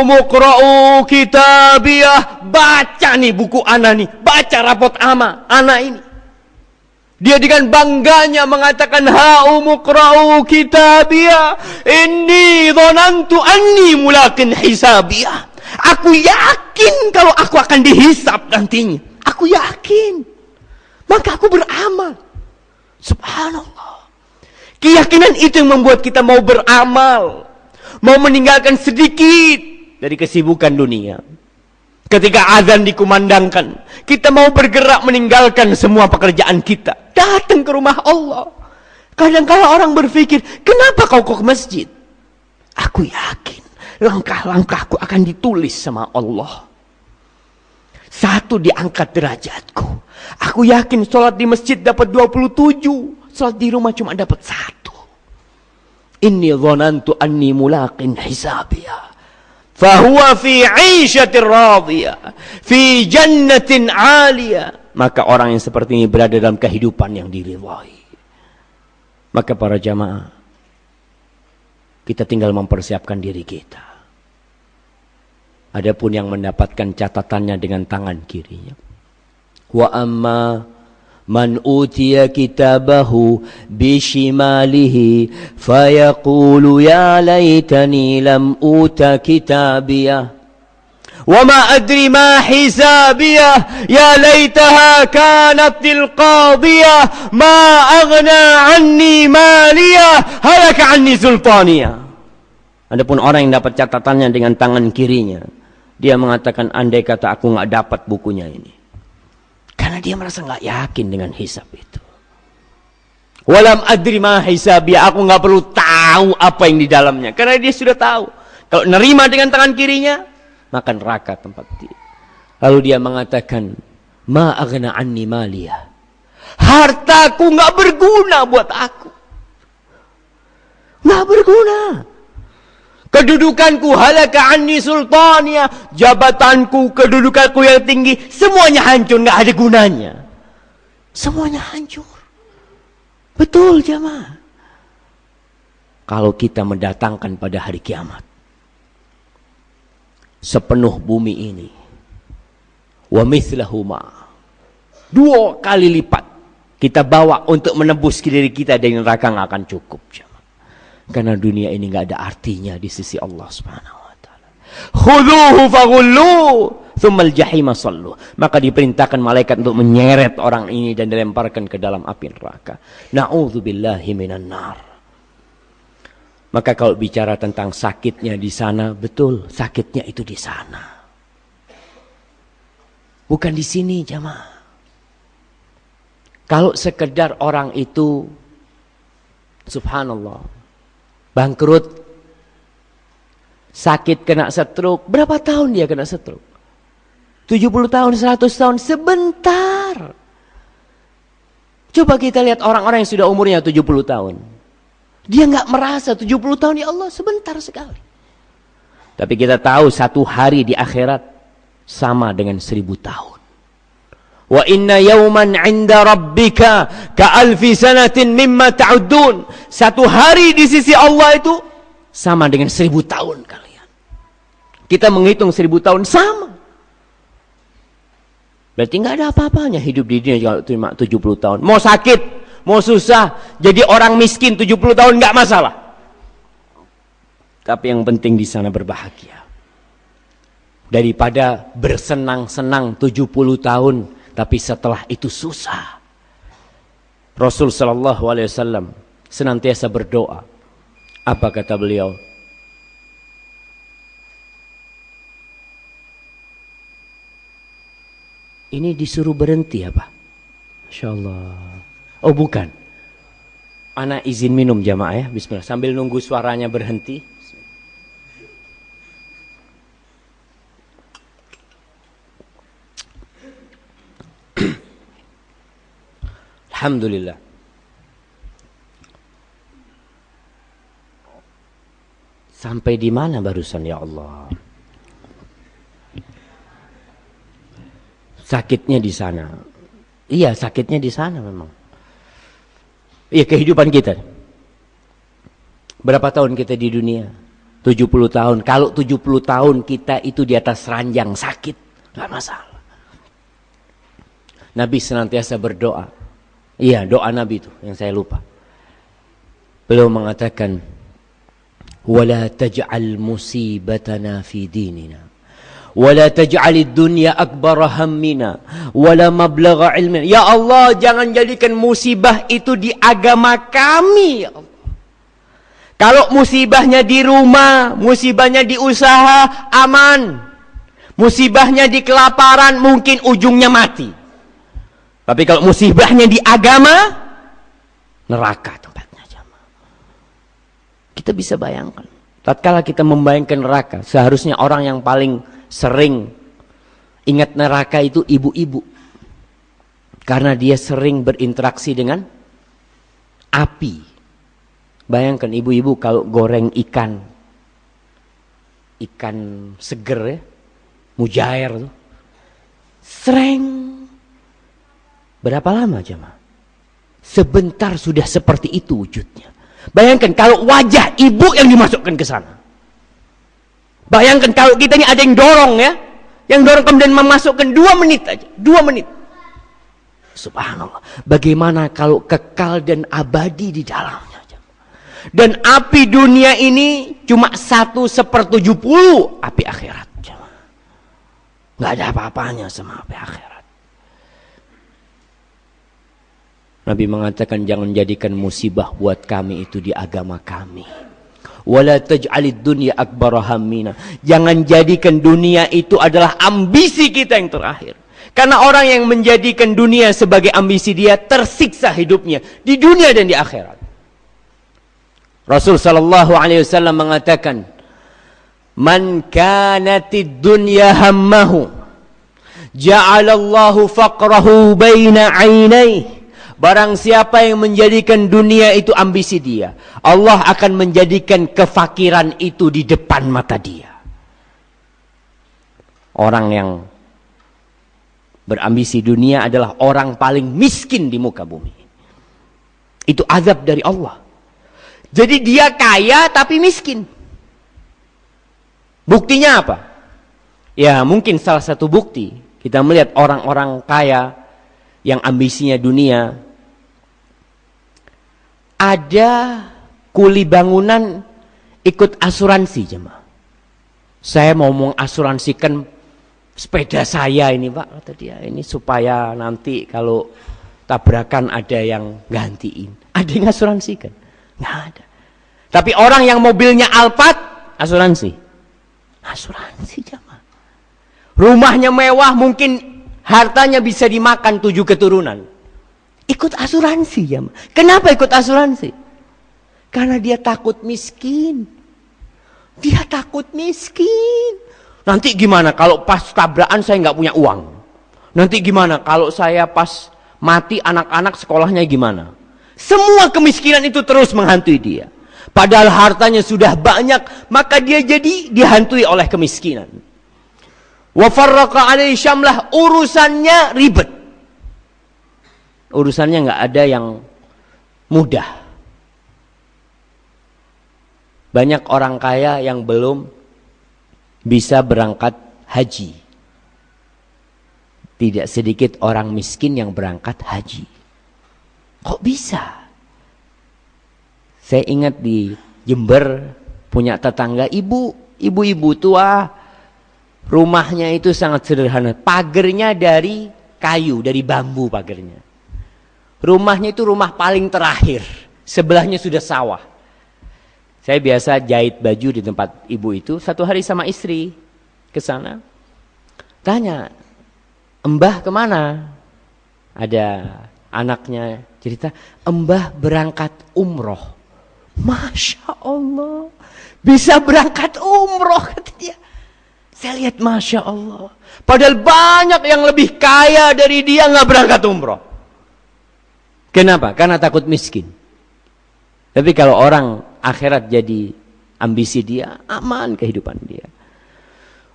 umqra'u kitabiyah. Baca nih buku ana nih, baca rapot ana ini. Dia dengan bangganya mengatakan, umqra'u kitabiyah, inni dhanantu anni mulaqin hisabiyah. Aku yakin kalau aku akan dihisab nantinya. Aku yakin. Maka aku beramal. Subhanallah. Keyakinan itu yang membuat kita mau beramal. Mau meninggalkan sedikit dari kesibukan dunia. Ketika azan dikumandangkan, kita mau bergerak meninggalkan semua pekerjaan kita. Datang ke rumah Allah. Kadang-kadang orang berpikir, kenapa kau ke masjid? Aku yakin langkah-langkahku akan ditulis sama Allah. Satu, diangkat derajatku. Aku yakin sholat di masjid dapat 27. Sholat di rumah cuma dapat 1. Inni dhanantu anni mulaqin hisabiyah. Fahuwa fi 'ishatir radiyah, fi jannatin 'aliyah. Maka orang yang seperti ini berada dalam kehidupan yang diridhai. Maka para jamaah, kita tinggal mempersiapkan diri kita. Adapun yang mendapatkan catatannya dengan tangan kirinya. Wa amma man utiya kitabahu bishimalihi fayaqulu ya laitani lam uta kitabiyah wa ma adri ma hisabiyah ya laitaha kanatil qadiyah ma aghna anni maliyah halaka anni sultaniyah. Adapun orang yang dapat catatannya dengan tangan kirinya, dia mengatakan, andai kata aku enggak dapat bukunya ini. Karena dia merasa nggak yakin dengan hisab itu. Walam adri ma hisabi, aku nggak perlu tahu apa yang di dalamnya. Karena dia sudah tahu. Kalau nerima dengan tangan kirinya, maka neraka tempat dia. Lalu dia mengatakan, ma aghna anni maliyah. Hartaku nggak berguna buat aku. Nggak berguna. Kedudukanku halaka anni sultania, jabatanku, kedudukanku yang tinggi, semuanya hancur, nggak ada gunanya. Semuanya hancur. Betul jamaah. Kalau kita mendatangkan pada hari kiamat sepenuh bumi ini, wa mithlahu ma, 2 kali lipat kita bawa untuk menebus diri kita dari neraka, nggak akan cukup jamaah. Karena dunia ini nggak ada artinya di sisi Allah Subhanahu wa taala. Khudhuhu faghulluhu tsummal jahima sallu. Maka diperintahkan malaikat untuk menyeret orang ini dan dilemparkan ke dalam api neraka. Na'udzubillahi minan nar. Maka kalau bicara tentang sakitnya di sana, betul, sakitnya itu di sana. Bukan di sini, jamaah. Kalau sekedar orang itu subhanallah bangkrut, sakit, kena stroke. Berapa tahun dia kena stroke? 70 tahun, 100 tahun, sebentar. Coba kita lihat orang-orang yang sudah umurnya 70 tahun. Dia nggak merasa 70 tahun, ya Allah, sebentar sekali. Tapi kita tahu satu hari di akhirat sama dengan 1000 tahun. Wa inna yawman 'inda rabbika ka'alfi sanatin mimma ta'uddun. Satu hari di sisi Allah itu sama dengan 1000 tahun kalian. Kita menghitung 1000 tahun sama. Berarti nggak ada apa-apanya hidup di dunia kalau cuma 70 tahun. Mau sakit, mau susah, jadi orang miskin 70 tahun nggak masalah. Tapi yang penting di sana berbahagia. Daripada bersenang-senang 70 tahun tapi setelah itu susah. Rasul sallallahu alaihi wasallam senantiasa berdoa. Apa kata beliau? Ini disuruh berhenti apa? Insyaallah. Oh bukan. Ana izin minum jamaah ya. Bismillah. Sambil nunggu suaranya berhenti. Alhamdulillah. Sampai di mana barusan ya Allah? Sakitnya di sana. Iya, sakitnya di sana memang. Iya, kehidupan kita. Berapa tahun kita di dunia? 70 tahun. Kalau 70 tahun kita itu di atas ranjang sakit, enggak masalah. Nabi senantiasa berdoa. Iya, doa Nabi itu yang saya lupa. Beliau mengatakan, "Wala taj'al musibatana fi dinina. Wala taj'alid dunya akbar hammina, wala mablagha ilmina." Ya Allah, jangan jadikan musibah itu di agama kami, ya Allah. Kalau musibahnya di rumah, musibahnya di usaha, aman. Musibahnya di kelaparan, mungkin ujungnya mati. Tapi kalau musibahnya di agama, neraka tempatnya, jamaah. Kita bisa bayangkan. Tatkala kita membayangkan neraka, seharusnya orang yang paling sering ingat neraka itu ibu-ibu. Karena dia sering berinteraksi dengan api. Bayangkan ibu-ibu kalau goreng ikan seger ya, mujair tuh, sreng. Berapa lama jemaah? Sebentar sudah seperti itu wujudnya. Bayangkan kalau wajah ibu yang dimasukkan ke sana. Bayangkan kalau kita ini ada yang dorong ya, yang dorong kemudian memasukkan 2 menit aja, 2 menit. Subhanallah. Bagaimana kalau kekal dan abadi di dalamnya? Dan api dunia ini cuma 1/70 api akhirat. Nggak ada apa-apanya sama api akhirat. Nabi mengatakan jangan jadikan musibah buat kami itu di agama kami. Wala taj'alid dunya akbar hammina. Jangan jadikan dunia itu adalah ambisi kita yang terakhir. Karena orang yang menjadikan dunia sebagai ambisi dia tersiksa hidupnya di dunia dan di akhirat. Rasul sallallahu alaihi wasallam mengatakan, "Man kanatid dunya hammahu, ja'alallahu faqrahu baina 'ainaihi." Barang siapa yang menjadikan dunia itu ambisi dia, Allah akan menjadikan kefakiran itu di depan mata dia. Orang yang berambisi dunia adalah orang paling miskin di muka bumi. Itu azab dari Allah. Jadi dia kaya tapi miskin. Buktinya apa? Ya mungkin salah satu bukti. Kita melihat orang-orang kaya yang ambisinya dunia. Ada kuli bangunan ikut asuransi jemaah. Saya mau mengasuransikan sepeda saya ini Pak, kata dia. Ini supaya nanti kalau tabrakan ada yang gantiin. Ada yang asuransikan? Nggak ada. Tapi orang yang mobilnya Alphard, asuransi. Asuransi jamaah. Rumahnya mewah, mungkin hartanya bisa dimakan 7 keturunan. Ikut asuransi jamaah. Kenapa ikut asuransi? Karena dia takut miskin. Dia takut miskin. Nanti gimana kalau pas tabrakan saya nggak punya uang? Nanti gimana kalau saya pas mati anak-anak sekolahnya gimana? Semua kemiskinan itu terus menghantui dia. Padahal hartanya sudah banyak, maka dia jadi dihantui oleh kemiskinan. Wa farraqa alaihi syamlah, urusannya ribet. Urusannya nggak ada yang mudah. Banyak orang kaya yang belum bisa berangkat haji. Tidak sedikit orang miskin yang berangkat haji. Kok bisa? Saya ingat di Jember punya tetangga ibu-ibu tua, rumahnya itu sangat sederhana. Pagernya dari kayu, dari bambu pagernya. Rumahnya itu rumah paling terakhir, sebelahnya sudah sawah. Saya biasa jahit baju di tempat ibu itu. Satu hari sama istri ke sana, tanya, "Mbah kemana?" Ada anaknya cerita, "Mbah berangkat umroh." Masya Allah, bisa berangkat umroh, kata dia. Saya lihat Masya Allah. Padahal banyak yang lebih kaya dari dia nggak berangkat umroh. Kenapa? Karena takut miskin. Tapi kalau orang akhirat jadi ambisi dia, aman kehidupan dia.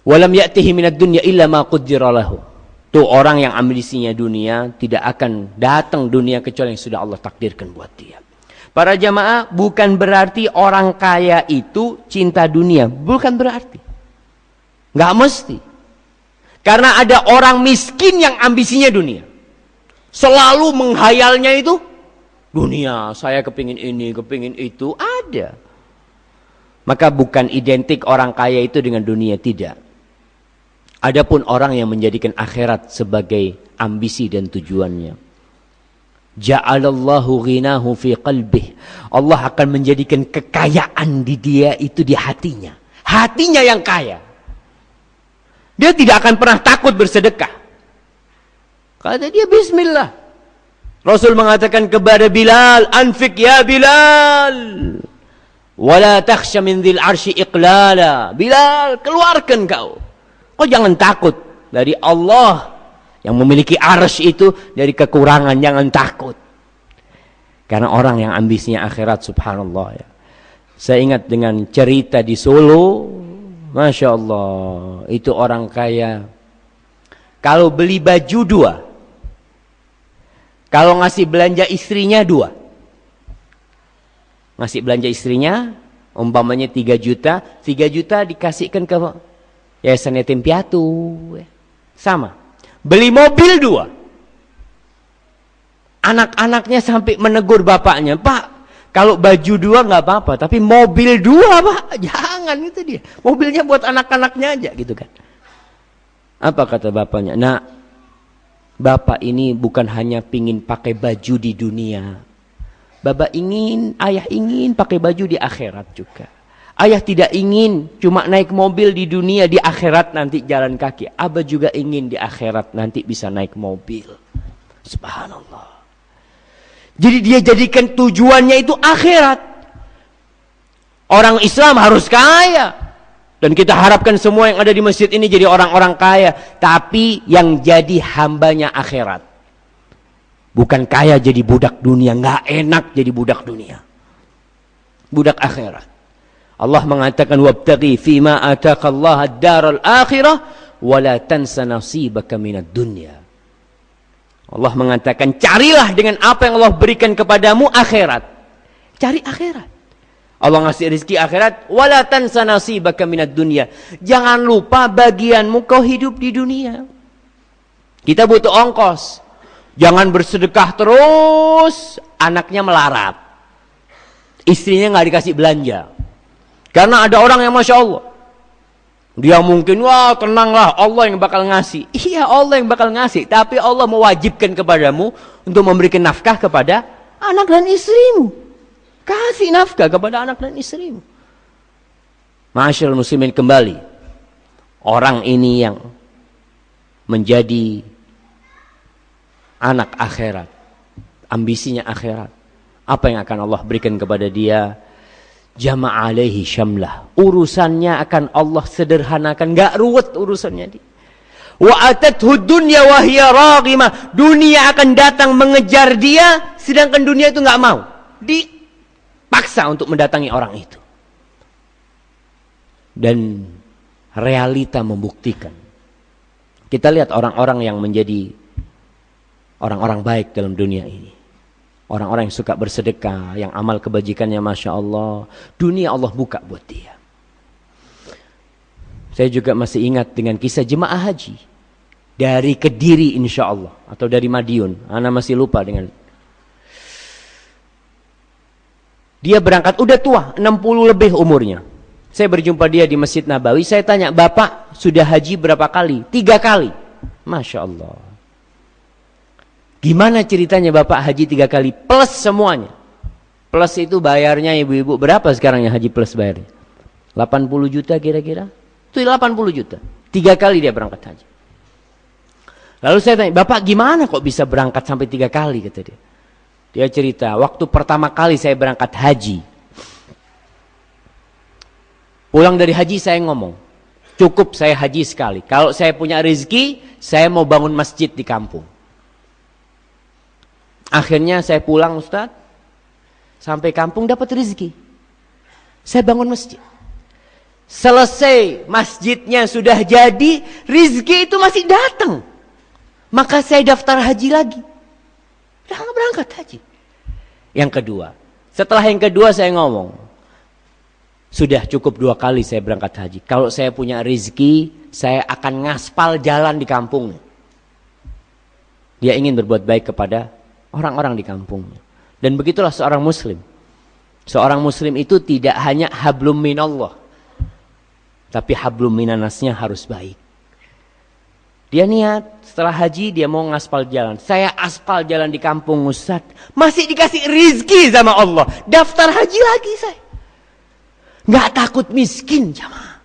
Walam ya'tihi minad dunya illa ma qaddara lahu. Tuh orang yang ambisinya dunia, tidak akan datang dunia kecuali yang sudah Allah takdirkan buat dia. Para jamaah, bukan berarti orang kaya itu cinta dunia, bukan berarti. Nggak mesti. Karena ada orang miskin yang ambisinya dunia. Selalu menghayalnya itu dunia, saya kepingin ini, kepingin itu, ada. Maka bukan identik orang kaya itu dengan dunia, tidak. Adapun orang yang menjadikan akhirat sebagai ambisi dan tujuannya. Ja'alallahu ghinahu fi qalbih. Allah akan menjadikan kekayaan di dia itu di hatinya. Hatinya yang kaya. Dia tidak akan pernah takut bersedekah. Kata dia bismillah. Rasul mengatakan kepada Bilal, anfik ya Bilal. Wala takhsha min dhil arsy iqlala. Bilal, keluarkan kau. Kau jangan takut dari Allah yang memiliki arsy itu, dari kekurangan, jangan takut. Karena orang yang ambisinya akhirat, subhanallah ya. Saya ingat dengan cerita di Solo, Masya Allah, itu orang kaya. Kalau beli baju 2, kalau ngasih belanja istrinya 2. Ngasih belanja istrinya, umpamanya 3 juta, 3 juta dikasihkan ke yayasan yatim piatu. Sama. Beli mobil 2. Anak-anaknya sampai menegur bapaknya, Pak, kalau baju 2 nggak apa-apa, tapi mobil 2 Pak, jangan, itu dia. Mobilnya buat anak-anaknya aja gitu kan. Apa kata bapaknya? Nah, bapak ini bukan hanya pingin pakai baju di dunia. Bapak ingin, ayah ingin pakai baju di akhirat juga. Ayah tidak ingin cuma naik mobil di dunia, di akhirat nanti jalan kaki. Abah juga ingin di akhirat nanti bisa naik mobil. Subhanallah. Jadi dia jadikan tujuannya itu akhirat. Orang Islam harus kaya. Dan kita harapkan semua yang ada di masjid ini jadi orang-orang kaya. Tapi yang jadi hambanya akhirat. Bukan kaya jadi budak dunia. Nggak enak jadi budak dunia. Budak akhirat. Allah mengatakan wabtaghi fima ataqallaha ad-daral akhirah wa la tansa nasibaka minad dunya. Allah mengatakan carilah dengan apa yang Allah berikan kepadamu akhirat. Cari akhirat. Allah ngasih rezeki akhirat, wa la tansa nasibaka minad dunya. Jangan lupa bagianmu kau hidup di dunia. Kita butuh ongkos. Jangan bersedekah terus, anaknya melarat. Istrinya nggak dikasih belanja. Karena ada orang yang Masya Allah, dia mungkin, wah tenanglah, Allah yang bakal ngasih. Iya, Allah yang bakal ngasih. Tapi Allah mewajibkan kepadamu untuk memberikan nafkah kepada anak dan istrimu. Kasih nafkah kepada anak dan istrimu. Ma'asyiral muslimin, kembali. Orang ini yang menjadi anak akhirat, ambisinya akhirat. Apa yang akan Allah berikan kepada dia? Jama' alaihi syamlah. Urusannya akan Allah sederhanakan, enggak ruwet urusannya dia. Wa atathu dunya wa hiya raghimah. Dunia akan datang mengejar dia, sedangkan dunia itu enggak mau. Dipaksa untuk mendatangi orang itu. Dan realita membuktikan. Kita lihat orang-orang yang menjadi orang-orang baik dalam dunia ini. Orang-orang yang suka bersedekah, yang amal kebajikannya Masya Allah. Dunia Allah buka buat dia. Saya juga masih ingat dengan kisah jemaah haji. Dari Kediri insya Allah. Atau dari Madiun. Ana masih lupa dengan. Dia berangkat, udah tua, 60 lebih umurnya. Saya berjumpa dia di Masjid Nabawi. Saya tanya, Bapak sudah haji berapa kali? 3 kali. Masya Allah. Gimana ceritanya Bapak haji 3 kali plus semuanya? Plus itu bayarnya ibu-ibu berapa sekarang ya haji plus bayarnya? 80 juta kira-kira? Itu 80 juta. 3 kali dia berangkat haji. Lalu saya tanya, Bapak gimana kok bisa berangkat sampai 3 kali? Kata dia. Dia cerita, waktu pertama kali saya berangkat haji. Pulang dari haji saya ngomong, cukup saya haji sekali. Kalau saya punya rezeki, saya mau bangun masjid di kampung. Akhirnya saya pulang Ustaz, sampai kampung dapat rezeki. Saya bangun masjid. selesai masjidnya sudah jadi, rizki itu masih datang. Maka saya daftar haji lagi. Udah nggak berangkat haji. Yang kedua, setelah yang kedua saya ngomong, sudah cukup 2 kali saya berangkat haji. Kalau saya punya rizki, saya akan ngaspal jalan di kampung. Dia ingin berbuat baik kepada orang-orang di kampungnya. Dan begitulah seorang muslim. Seorang muslim itu tidak hanya hablum minallah, tapi hablum minannasnya harus baik. Dia niat setelah haji dia mau ngaspal jalan. Saya aspal jalan di kampung Ustaz, masih dikasih rizki sama Allah. Daftar haji lagi saya. Nggak takut miskin jamaah.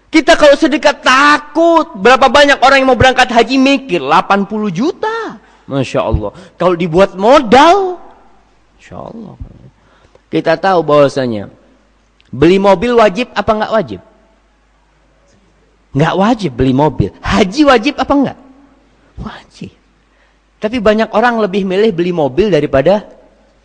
Kita kalau sedekah takut. Berapa banyak orang yang mau berangkat haji mikir 80 juta. Masya Allah. Kalau dibuat modal, Masya Allah. Kita tahu bahwasanya beli mobil wajib apa enggak wajib? Enggak wajib beli mobil. Haji wajib apa enggak? Wajib. Tapi banyak orang lebih milih beli mobil daripada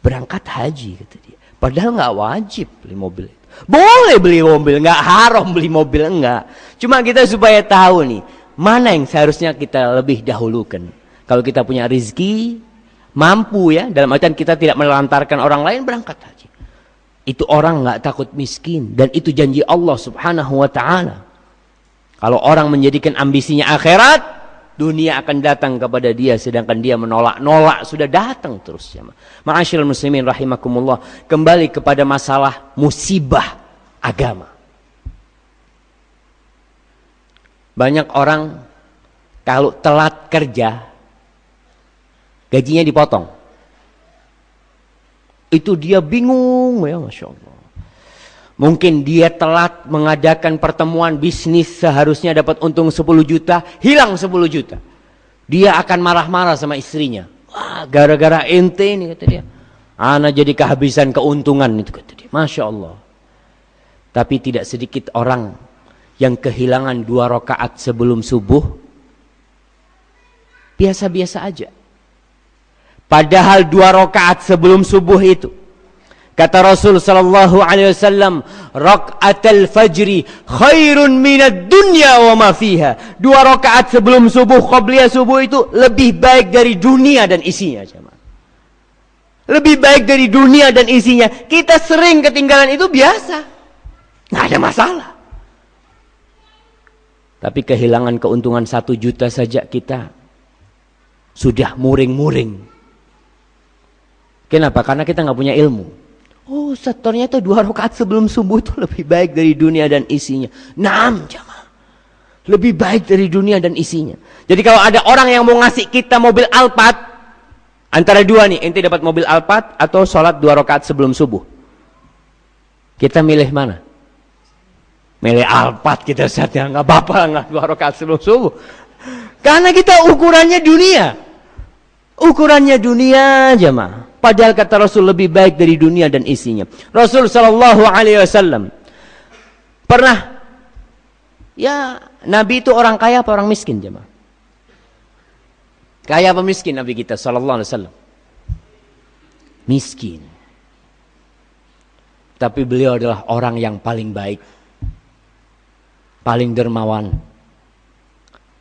berangkat haji, kata dia. Padahal enggak wajib beli mobil. Boleh beli mobil, enggak haram beli mobil, enggak. Cuma kita supaya tahu nih, mana yang seharusnya kita lebih dahulukan. Kalau kita punya rezeki, mampu ya, dalam artian kita tidak melantarkan orang lain, berangkat haji. Itu orang nggak takut miskin, dan itu janji Allah Subhanahu wa taala. Kalau orang menjadikan ambisinya akhirat, dunia akan datang kepada dia, sedangkan dia menolak-nolak sudah datang terus ya. Ma'asyiral muslimin rahimakumullah, kembali kepada masalah musibah agama. Banyak orang kalau telat kerja, gajinya dipotong. Itu dia bingung ya, Masya Allah. Mungkin dia telat mengadakan pertemuan bisnis, seharusnya dapat untung 10 juta, hilang 10 juta. Dia akan marah-marah sama istrinya. Wah, gara-gara ente ini, kata dia. Ana jadi kehabisan keuntungan itu, kata dia. Masya Allah. Tapi tidak sedikit orang yang kehilangan 2 rakaat sebelum subuh, biasa-biasa aja. Padahal 2 rakaat sebelum subuh itu, kata Rasul sallallahu alaihi wasallam, rakaatul fajri khairun minad dunya wa ma fiha. 2 rakaat sebelum subuh, qabliyah subuh itu lebih baik dari dunia dan isinya, jemaah. Lebih baik dari dunia dan isinya. Kita sering ketinggalan itu biasa. Nggak ada masalah. Tapi kehilangan keuntungan 1 juta saja kita sudah muring-muring. Kenapa? Karena kita nggak punya ilmu. Oh, ternyata 2 rakaat sebelum subuh itu lebih baik dari dunia dan isinya. Naam, jamaah. Lebih baik dari dunia dan isinya. Jadi kalau ada orang yang mau ngasih kita mobil Alphard, antara 2 nih, ente dapat mobil Alphard atau sholat 2 rakaat sebelum subuh. Kita milih mana? Milih Alphard kita saat ya, nggak apa-apa nggak 2 rakaat sebelum subuh. Karena kita ukurannya dunia. Ukurannya dunia, jamaah. Padahal kata Rasul lebih baik dari dunia dan isinya. Rasul sallallahu alaihi wasallam pernah, ya, Nabi itu orang kaya apa orang miskin, jemaah? Kaya apa miskin Nabi kita sallallahu alaihi wasallam? Miskin. Tapi beliau adalah orang yang paling baik, paling dermawan.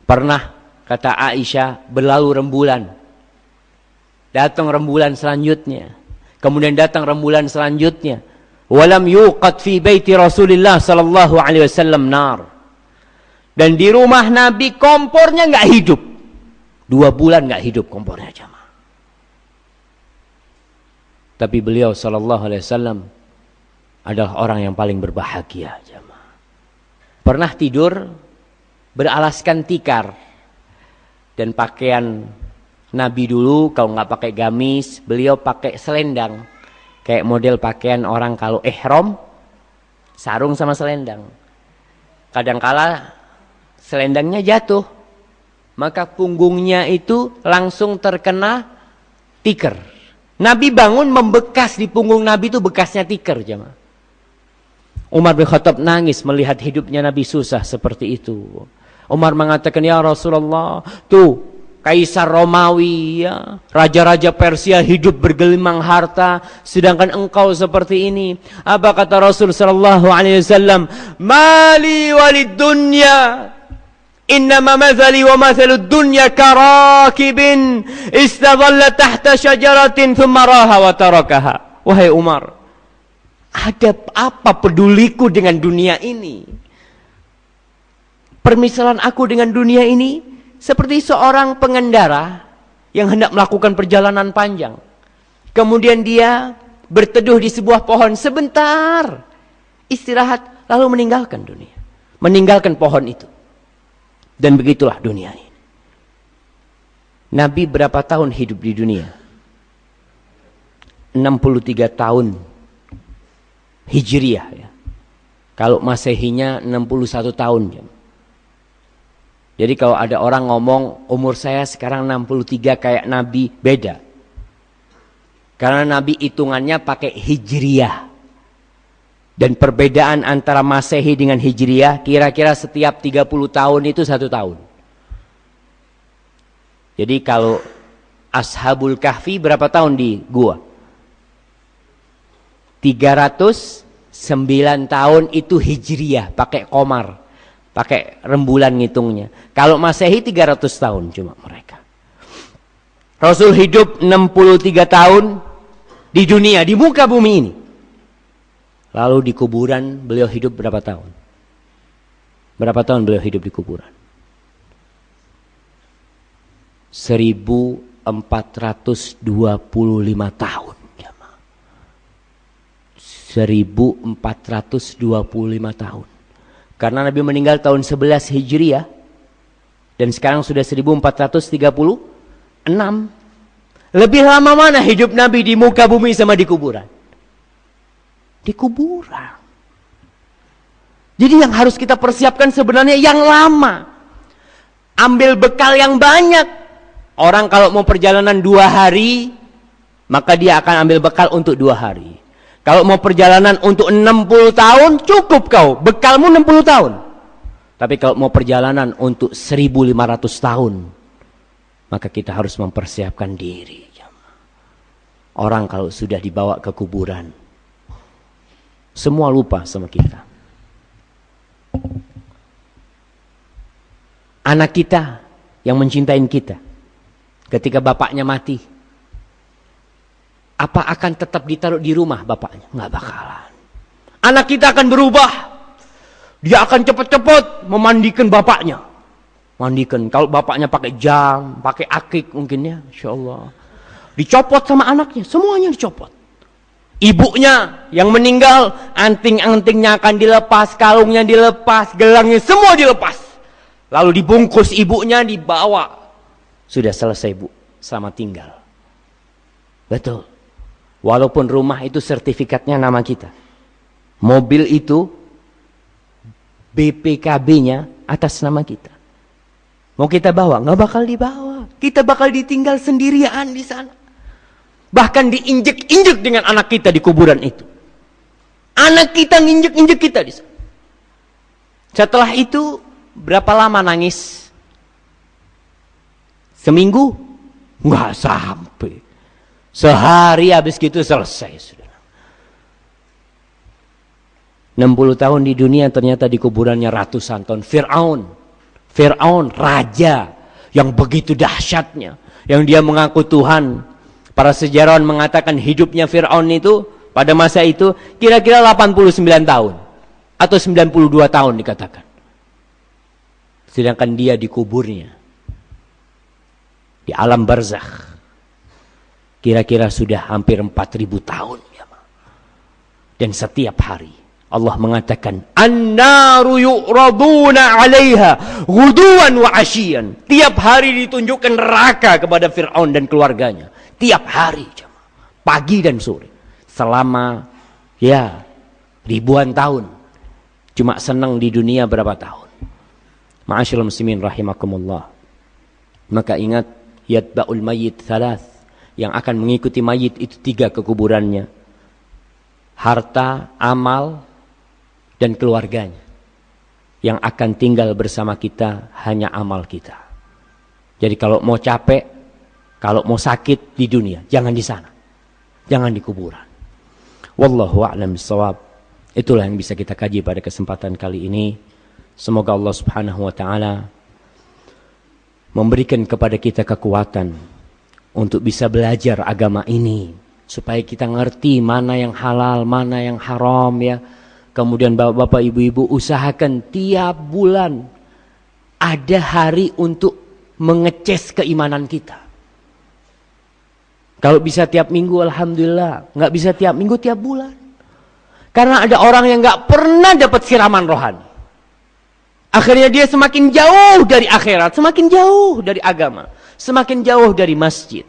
Pernah kata Aisyah, berlalu rembulan. Datang rembulan selanjutnya. Kemudian datang rembulan selanjutnya. Walam yuqad fi baiti Rasulillah sallallahu alaihi wasallam nar. Dan di rumah Nabi kompornya enggak hidup. 2 bulan enggak hidup kompornya, jamaah. Tapi beliau sallallahu alaihi wasallam adalah orang yang paling berbahagia, jamaah. Pernah tidur beralaskan tikar, dan pakaian Nabi dulu kalau nggak pakai gamis, beliau pakai selendang, kayak model pakaian orang kalau ihram, sarung sama selendang. Kadangkala selendangnya jatuh, maka punggungnya itu langsung terkena tikar. Nabi bangun, membekas di punggung Nabi itu bekasnya tikar, jemaah. Umar bin Khattab nangis melihat hidupnya Nabi susah seperti itu. Umar mengatakan, ya Rasulullah, tuh Kaisar Romawi, ya, raja-raja Persia hidup bergelimang harta, sedangkan engkau seperti ini. Apa kata Rasul sallallahu alaihi wasallam? Mali walid dunya, innama mathali wa mathalud dunya karakibin istadalla tahta syajaratin thumma raha wa tarakaha. Wahai Umar, ada apa peduliku dengan dunia ini? Permisalan aku dengan dunia ini seperti seorang pengendara yang hendak melakukan perjalanan panjang. Kemudian dia berteduh di sebuah pohon sebentar, istirahat, lalu meninggalkan dunia. Meninggalkan pohon itu. Dan begitulah dunia ini. Nabi berapa tahun hidup di dunia? 63 tahun Hijriah, ya. Kalau Masehinya 61 tahun. Jadi kalau ada orang ngomong umur saya sekarang 63 kayak Nabi, beda. Karena Nabi hitungannya pakai Hijriah. Dan perbedaan antara Masehi dengan Hijriah kira-kira setiap 30 tahun itu 1 tahun. Jadi kalau Ashabul Kahfi berapa tahun di gua? 309 tahun itu Hijriah, pakai komar. Pakai rembulan ngitungnya. Kalau Masehi 300 tahun cuma mereka. Rasul hidup 63 tahun di dunia, di muka bumi ini. Lalu di kuburan beliau hidup berapa tahun? Berapa tahun beliau hidup di kuburan? 1425 tahun. 1425 tahun. Karena Nabi meninggal tahun 11 Hijriah. Dan sekarang sudah 1436. Lebih lama mana hidup Nabi di muka bumi sama di kuburan? Di kuburan. Jadi yang harus kita persiapkan sebenarnya yang lama. Ambil bekal yang banyak. Orang kalau mau perjalanan 2 hari, maka dia akan ambil bekal untuk 2 hari. Kalau mau perjalanan untuk 60 tahun, cukup kau. Bekalmu 60 tahun. Tapi kalau mau perjalanan untuk 1500 tahun, maka kita harus mempersiapkan diri. Orang kalau sudah dibawa ke kuburan, semua lupa sama kita. Anak kita yang mencintai kita, ketika bapaknya mati, apa akan tetap ditaruh di rumah bapaknya? Nggak bakalan. Anak kita akan berubah. Dia akan cepat-cepat memandikan bapaknya. Mandikan. Kalau bapaknya pakai jam, pakai akik mungkin ya. Insya Allah. Dicopot sama anaknya. Semuanya dicopot. Ibunya yang meninggal, anting-antingnya akan dilepas, kalungnya dilepas, gelangnya semua dilepas. Lalu dibungkus ibunya, dibawa. Sudah selesai bu. Selamat tinggal. Betul. Walaupun rumah itu sertifikatnya nama kita. Mobil itu BPKB-nya atas nama kita. Mau kita bawa? Nggak bakal dibawa. Kita bakal ditinggal sendirian di sana. Bahkan diinjek-injek dengan anak kita di kuburan itu. Anak kita nginjek-injek kita di sana. Setelah itu berapa lama nangis? Seminggu? Nggak sampai. Sehari habis gitu selesai sudah. 60 tahun di dunia ternyata di kuburannya ratusan tahun. Fir'aun raja yang begitu dahsyatnya, yang dia mengaku Tuhan. Para sejarawan mengatakan hidupnya Fir'aun itu pada masa itu kira-kira 89 tahun atau 92 tahun dikatakan. Sedangkan dia di kuburnya di alam barzakh kira-kira sudah hampir 4.000 tahun. Dan setiap hari Allah mengatakan, An-naru yu'raduna 'alaiha ghuduwan wa 'ashiyan. Tiap hari ditunjukkan neraka kepada Fir'aun dan keluarganya. Tiap hari, pagi dan sore. Selama ribuan tahun. Cuma senang di dunia berapa tahun. Ma'asyiral muslimin rahimakumullah. Maka ingat, yatba'ul mayyit thalath. Yang akan mengikuti mayit itu 3 ke kuburannya. Harta, amal, dan keluarganya. Yang akan tinggal bersama kita hanya amal kita. Jadi kalau mau capek, kalau mau sakit di dunia, jangan di sana. Jangan di kuburan. Wallahu a'lam bishawab. Itulah yang bisa kita kaji pada kesempatan kali ini. Semoga Allah Subhanahu wa taala memberikan kepada kita kekuatan untuk bisa belajar agama ini, supaya kita ngerti mana yang halal, mana yang haram ya. Kemudian bapak-bapak, ibu-ibu, usahakan tiap bulan ada hari untuk mengecas keimanan kita. Kalau bisa tiap minggu alhamdulillah, nggak bisa tiap minggu, tiap bulan. Karena ada orang yang nggak pernah dapat siraman rohani. Akhirnya dia semakin jauh dari akhirat, semakin jauh dari agama, semakin jauh dari masjid.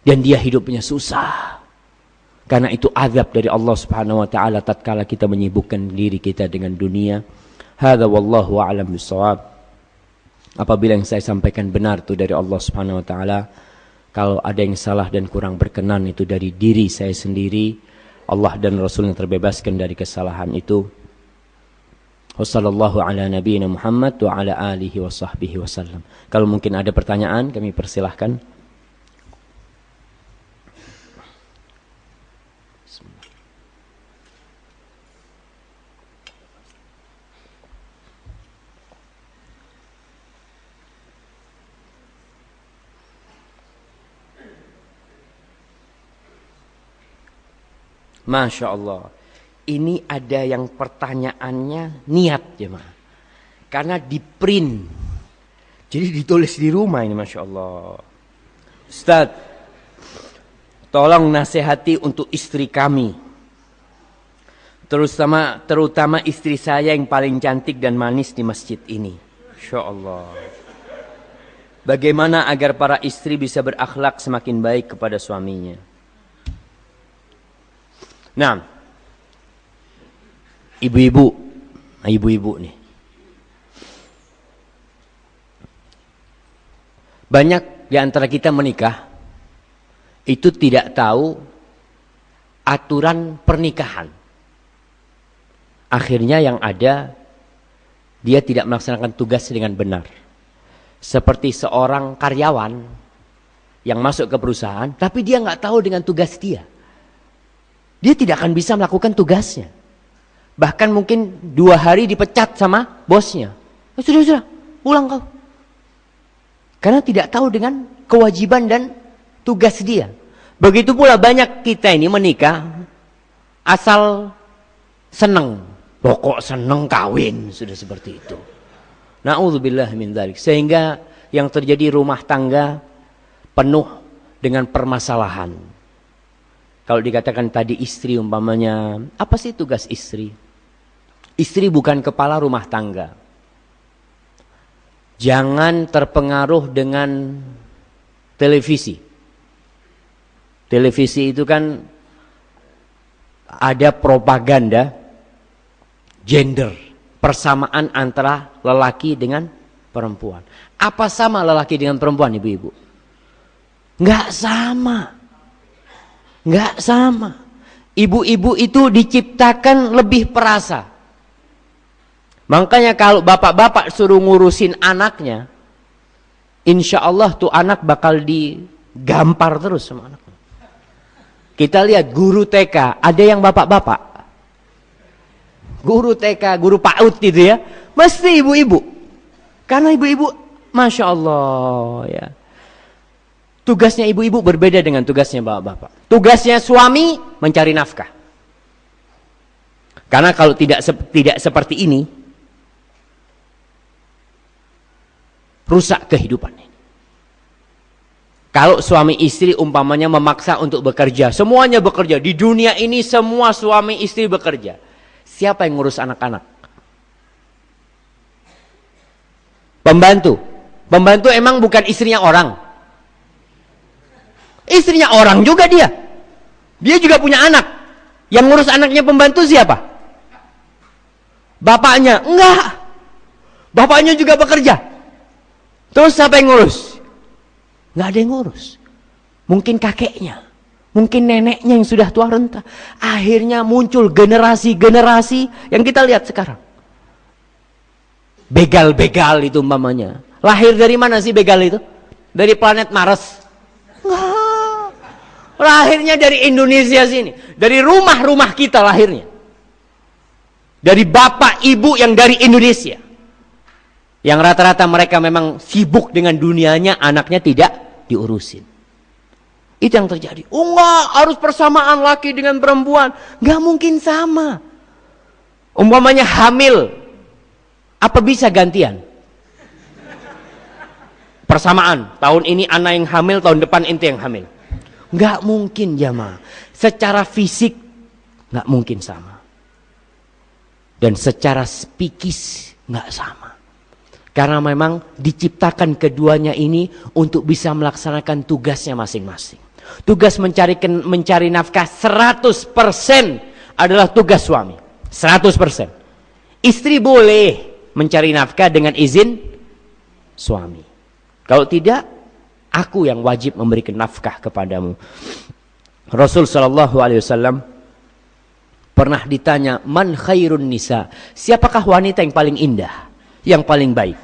Dan dia hidupnya susah. Karena itu azab dari Allah Subhanahu wa taala tatkala kita menyibukkan diri kita dengan dunia. Hadza wallahu a'lam bishawab. Apabila yang saya sampaikan benar itu dari Allah Subhanahu wa taala, kalau ada yang salah dan kurang berkenan itu dari diri saya sendiri. Allah dan Rasul yang terbebaskan dari kesalahan itu. Wassallallahu ala nabiyina Muhammad wa ala alihi wa sahbihi wasallam. Kalau mungkin ada pertanyaan, kami persilahkan. Masya Allah. Ini ada yang pertanyaannya niat jemaah. Karena di print. Jadi ditulis di rumah ini, Masya Allah. Ustaz, tolong nasihati untuk istri kami. Terutama istri saya yang paling cantik dan manis di masjid ini. Masya Allah. Bagaimana agar para istri bisa berakhlak semakin baik kepada suaminya? Nah, ibu-ibu nih. Banyak di antara kita menikah itu tidak tahu aturan pernikahan. Akhirnya yang ada dia tidak melaksanakan tugas dengan benar. Seperti seorang karyawan yang masuk ke perusahaan, tapi dia nggak tahu dengan tugas dia. Dia tidak akan bisa melakukan tugasnya. Bahkan mungkin 2 hari dipecat sama bosnya. Sudah, pulang kau. Karena tidak tahu dengan kewajiban dan tugas dia. Begitu pula banyak kita ini menikah asal seneng. Pokok seneng kawin, sudah seperti itu. Na'udzubillah min dzalik. Sehingga yang terjadi rumah tangga penuh dengan permasalahan. Kalau dikatakan tadi istri umpamanya, apa sih tugas istri? Istri bukan kepala rumah tangga. Jangan terpengaruh dengan televisi. Televisi itu kan ada propaganda gender, persamaan antara lelaki dengan perempuan. Apa sama lelaki dengan perempuan, ibu-ibu? Nggak sama. Nggak sama. Ibu-ibu itu diciptakan lebih perasa. Makanya kalau bapak-bapak suruh ngurusin anaknya, insya Allah tuh anak bakal digampar terus sama anaknya. Kita lihat guru TK, ada yang bapak-bapak. Guru TK, guru PAUD itu ya, mesti ibu-ibu. Karena ibu-ibu, Masya Allah ya. Tugasnya ibu-ibu berbeda dengan tugasnya bapak-bapak. Tugasnya suami mencari nafkah. Karena kalau tidak seperti ini, rusak kehidupannya. Kalau suami istri umpamanya memaksa untuk bekerja, semuanya bekerja. Di dunia ini semua suami istri bekerja. Siapa yang ngurus anak-anak? Pembantu. Pembantu emang bukan istrinya orang. Istrinya orang juga dia. Dia juga punya anak. Yang ngurus anaknya pembantu siapa? Bapaknya. Enggak. Bapaknya juga bekerja. Terus siapa yang ngurus? Enggak ada yang ngurus. Mungkin kakeknya. Mungkin neneknya yang sudah tua renta. Akhirnya muncul generasi-generasi yang kita lihat sekarang. Begal-begal itu umpamanya. Lahir dari mana sih begal itu? Dari planet Mars? Enggak. Lahirnya dari Indonesia sini. Dari rumah-rumah kita lahirnya. Dari bapak ibu yang dari Indonesia. Yang rata-rata mereka memang sibuk dengan dunianya, anaknya tidak diurusin. Itu yang terjadi. Oh enggak, harus persamaan laki dengan perempuan. Enggak mungkin sama. Umpamanya hamil, apa bisa gantian? Persamaan. Tahun ini anak yang hamil, tahun depan ente yang hamil. Enggak mungkin jamaah. Secara fisik enggak mungkin sama. Dan secara psikis enggak sama. Karena memang diciptakan keduanya ini untuk bisa melaksanakan tugasnya masing-masing. Tugas mencari nafkah 100% adalah tugas suami. 100%. Istri boleh mencari nafkah dengan izin suami. Kalau tidak, aku yang wajib memberikan nafkah kepadamu. Rasul SAW pernah ditanya, man khairun nisa? Siapakah wanita yang paling indah, yang paling baik?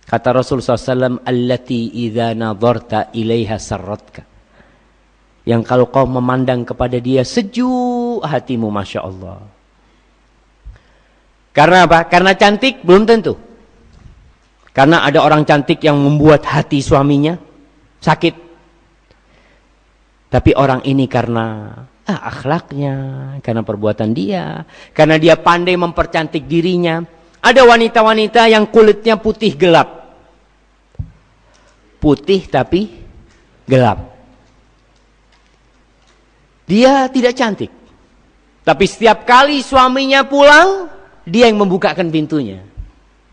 Kata Rasul SAW, allati idza nadharta ilaiha sarratka. Yang kalau kau memandang kepada dia sejuk hatimu, Masya Allah. Karena apa? Karena cantik? Belum tentu. Karena ada orang cantik yang membuat hati suaminya sakit. Tapi orang ini karena akhlaknya, karena perbuatan dia, karena dia pandai mempercantik dirinya. Ada wanita-wanita yang kulitnya putih gelap. Putih tapi gelap. Dia tidak cantik. Tapi setiap kali suaminya pulang, dia yang membukakan pintunya.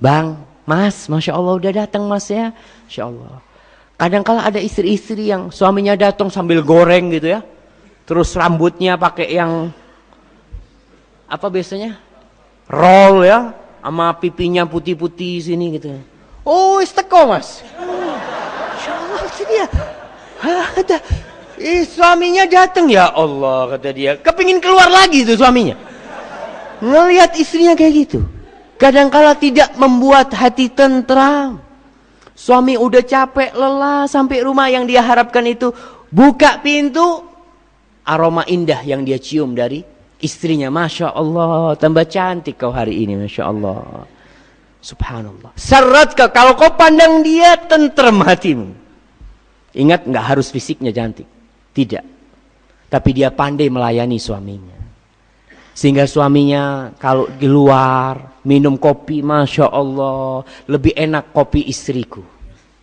Bang, Mas, Masya Allah udah datang Mas ya. Masya Allah. Kadang-kala ada istri-istri yang suaminya datang sambil goreng gitu ya. Terus rambutnya pakai yang apa biasanya? Roll ya. Sama pipinya putih-putih sini gitu. Oh, isteko Mas. Masya Allah itu dia. Ada. Suaminya datang, ya Allah kata dia. Kepingin keluar lagi tuh suaminya. Ngelihat istrinya kayak gitu. Kadang-kala tidak membuat hati tentram. Suami udah capek, lelah sampai rumah, yang dia harapkan itu buka pintu, aroma indah yang dia cium dari istrinya. Masya Allah, tambah cantik kau hari ini, Masya Allah. Subhanallah. Syarat kalau kau pandang dia, tentrem hatimu. Ingat, nggak harus fisiknya cantik. Tidak. Tapi dia pandai melayani suaminya. Sehingga suaminya kalau di luar minum kopi, Masya Allah, lebih enak kopi istriku.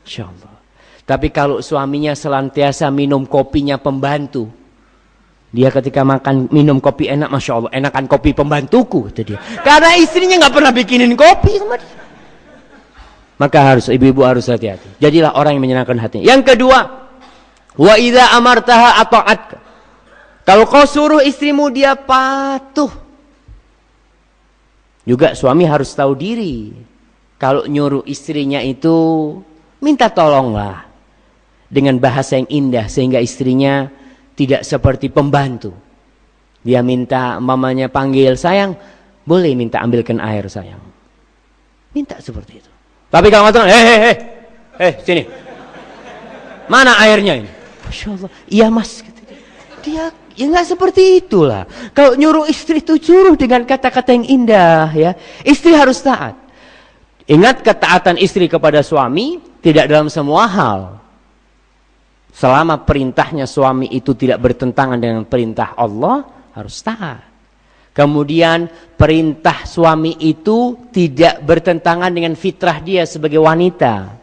Masya Allah. Tapi kalau suaminya selantiasa minum kopinya pembantu, dia ketika makan minum kopi enak, Masya Allah, enakan kopi pembantuku, kata dia. Karena istrinya nggak pernah bikinin kopi sama dia. Maka harus ibu-ibu harus hati-hati. Jadilah orang yang menyenangkan hatinya. Yang kedua, wa idza amartaha ata'atka. Kalau kau suruh istrimu, dia patuh. Juga suami harus tahu diri. Kalau nyuruh istrinya itu, minta tolonglah. Dengan bahasa yang indah, sehingga istrinya tidak seperti pembantu. Dia minta, mamanya panggil, sayang, boleh minta ambilkan air sayang. Minta seperti itu. Tapi kalau ngatakan, sini. Mana airnya ini? Masya Allah, iya mas. Dia ya nggak seperti itulah. Kalau nyuruh istri itu suruh dengan kata-kata yang indah ya. Istri harus taat. Ingat, ketaatan istri kepada suami tidak dalam semua hal. Selama perintahnya suami itu tidak bertentangan dengan perintah Allah, harus taat. Kemudian perintah suami itu tidak bertentangan dengan fitrah dia sebagai wanita.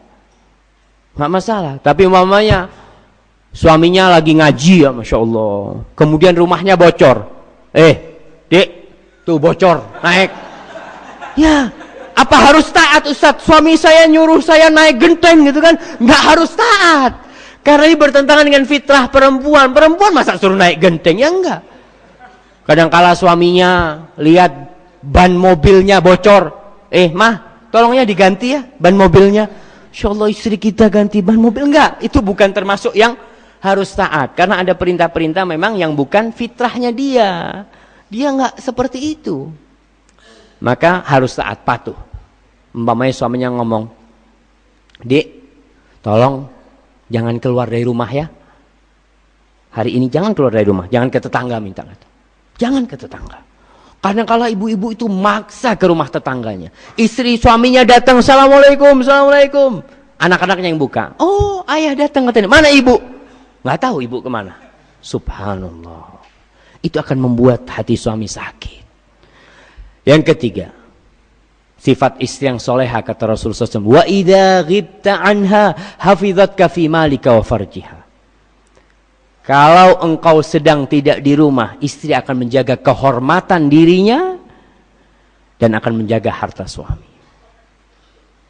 Nggak masalah. Tapi umpamanya suaminya lagi ngaji ya, Masya Allah. Kemudian rumahnya bocor. Dek, tuh bocor, naik. Ya, apa harus taat Ustaz? Suami saya nyuruh saya naik genteng gitu kan? Nggak harus taat. Karena ini bertentangan dengan fitrah perempuan. Perempuan masa suruh naik genteng? Ya enggak. Kadang-kala suaminya lihat ban mobilnya bocor. Mah, tolongnya diganti ya ban mobilnya. Insya Allah istri kita ganti ban mobil. Enggak, itu bukan termasuk yang harus taat. Karena ada perintah-perintah memang yang bukan fitrahnya dia. Dia enggak seperti itu. Maka harus taat, patuh. Umpamanya suaminya ngomong, Dek, tolong jangan keluar dari rumah ya. Hari ini jangan keluar dari rumah, jangan ke tetangga minta. Jangan ke tetangga. Karena kalau ibu-ibu itu maksa ke rumah tetangganya. Istri suaminya datang, Assalamualaikum, Assalamualaikum. Anak-anaknya yang buka. Oh, ayah datang katanya. Mana ibu? Nggak tahu ibu kemana. Subhanallah. Itu akan membuat hati suami sakit. Yang ketiga, sifat istri yang soleha kata Rasulullah SAW. Wa idza ghibta anha hafidhatka fi malika wa farjiha. Kalau engkau sedang tidak di rumah, istri akan menjaga kehormatan dirinya dan akan menjaga harta suami.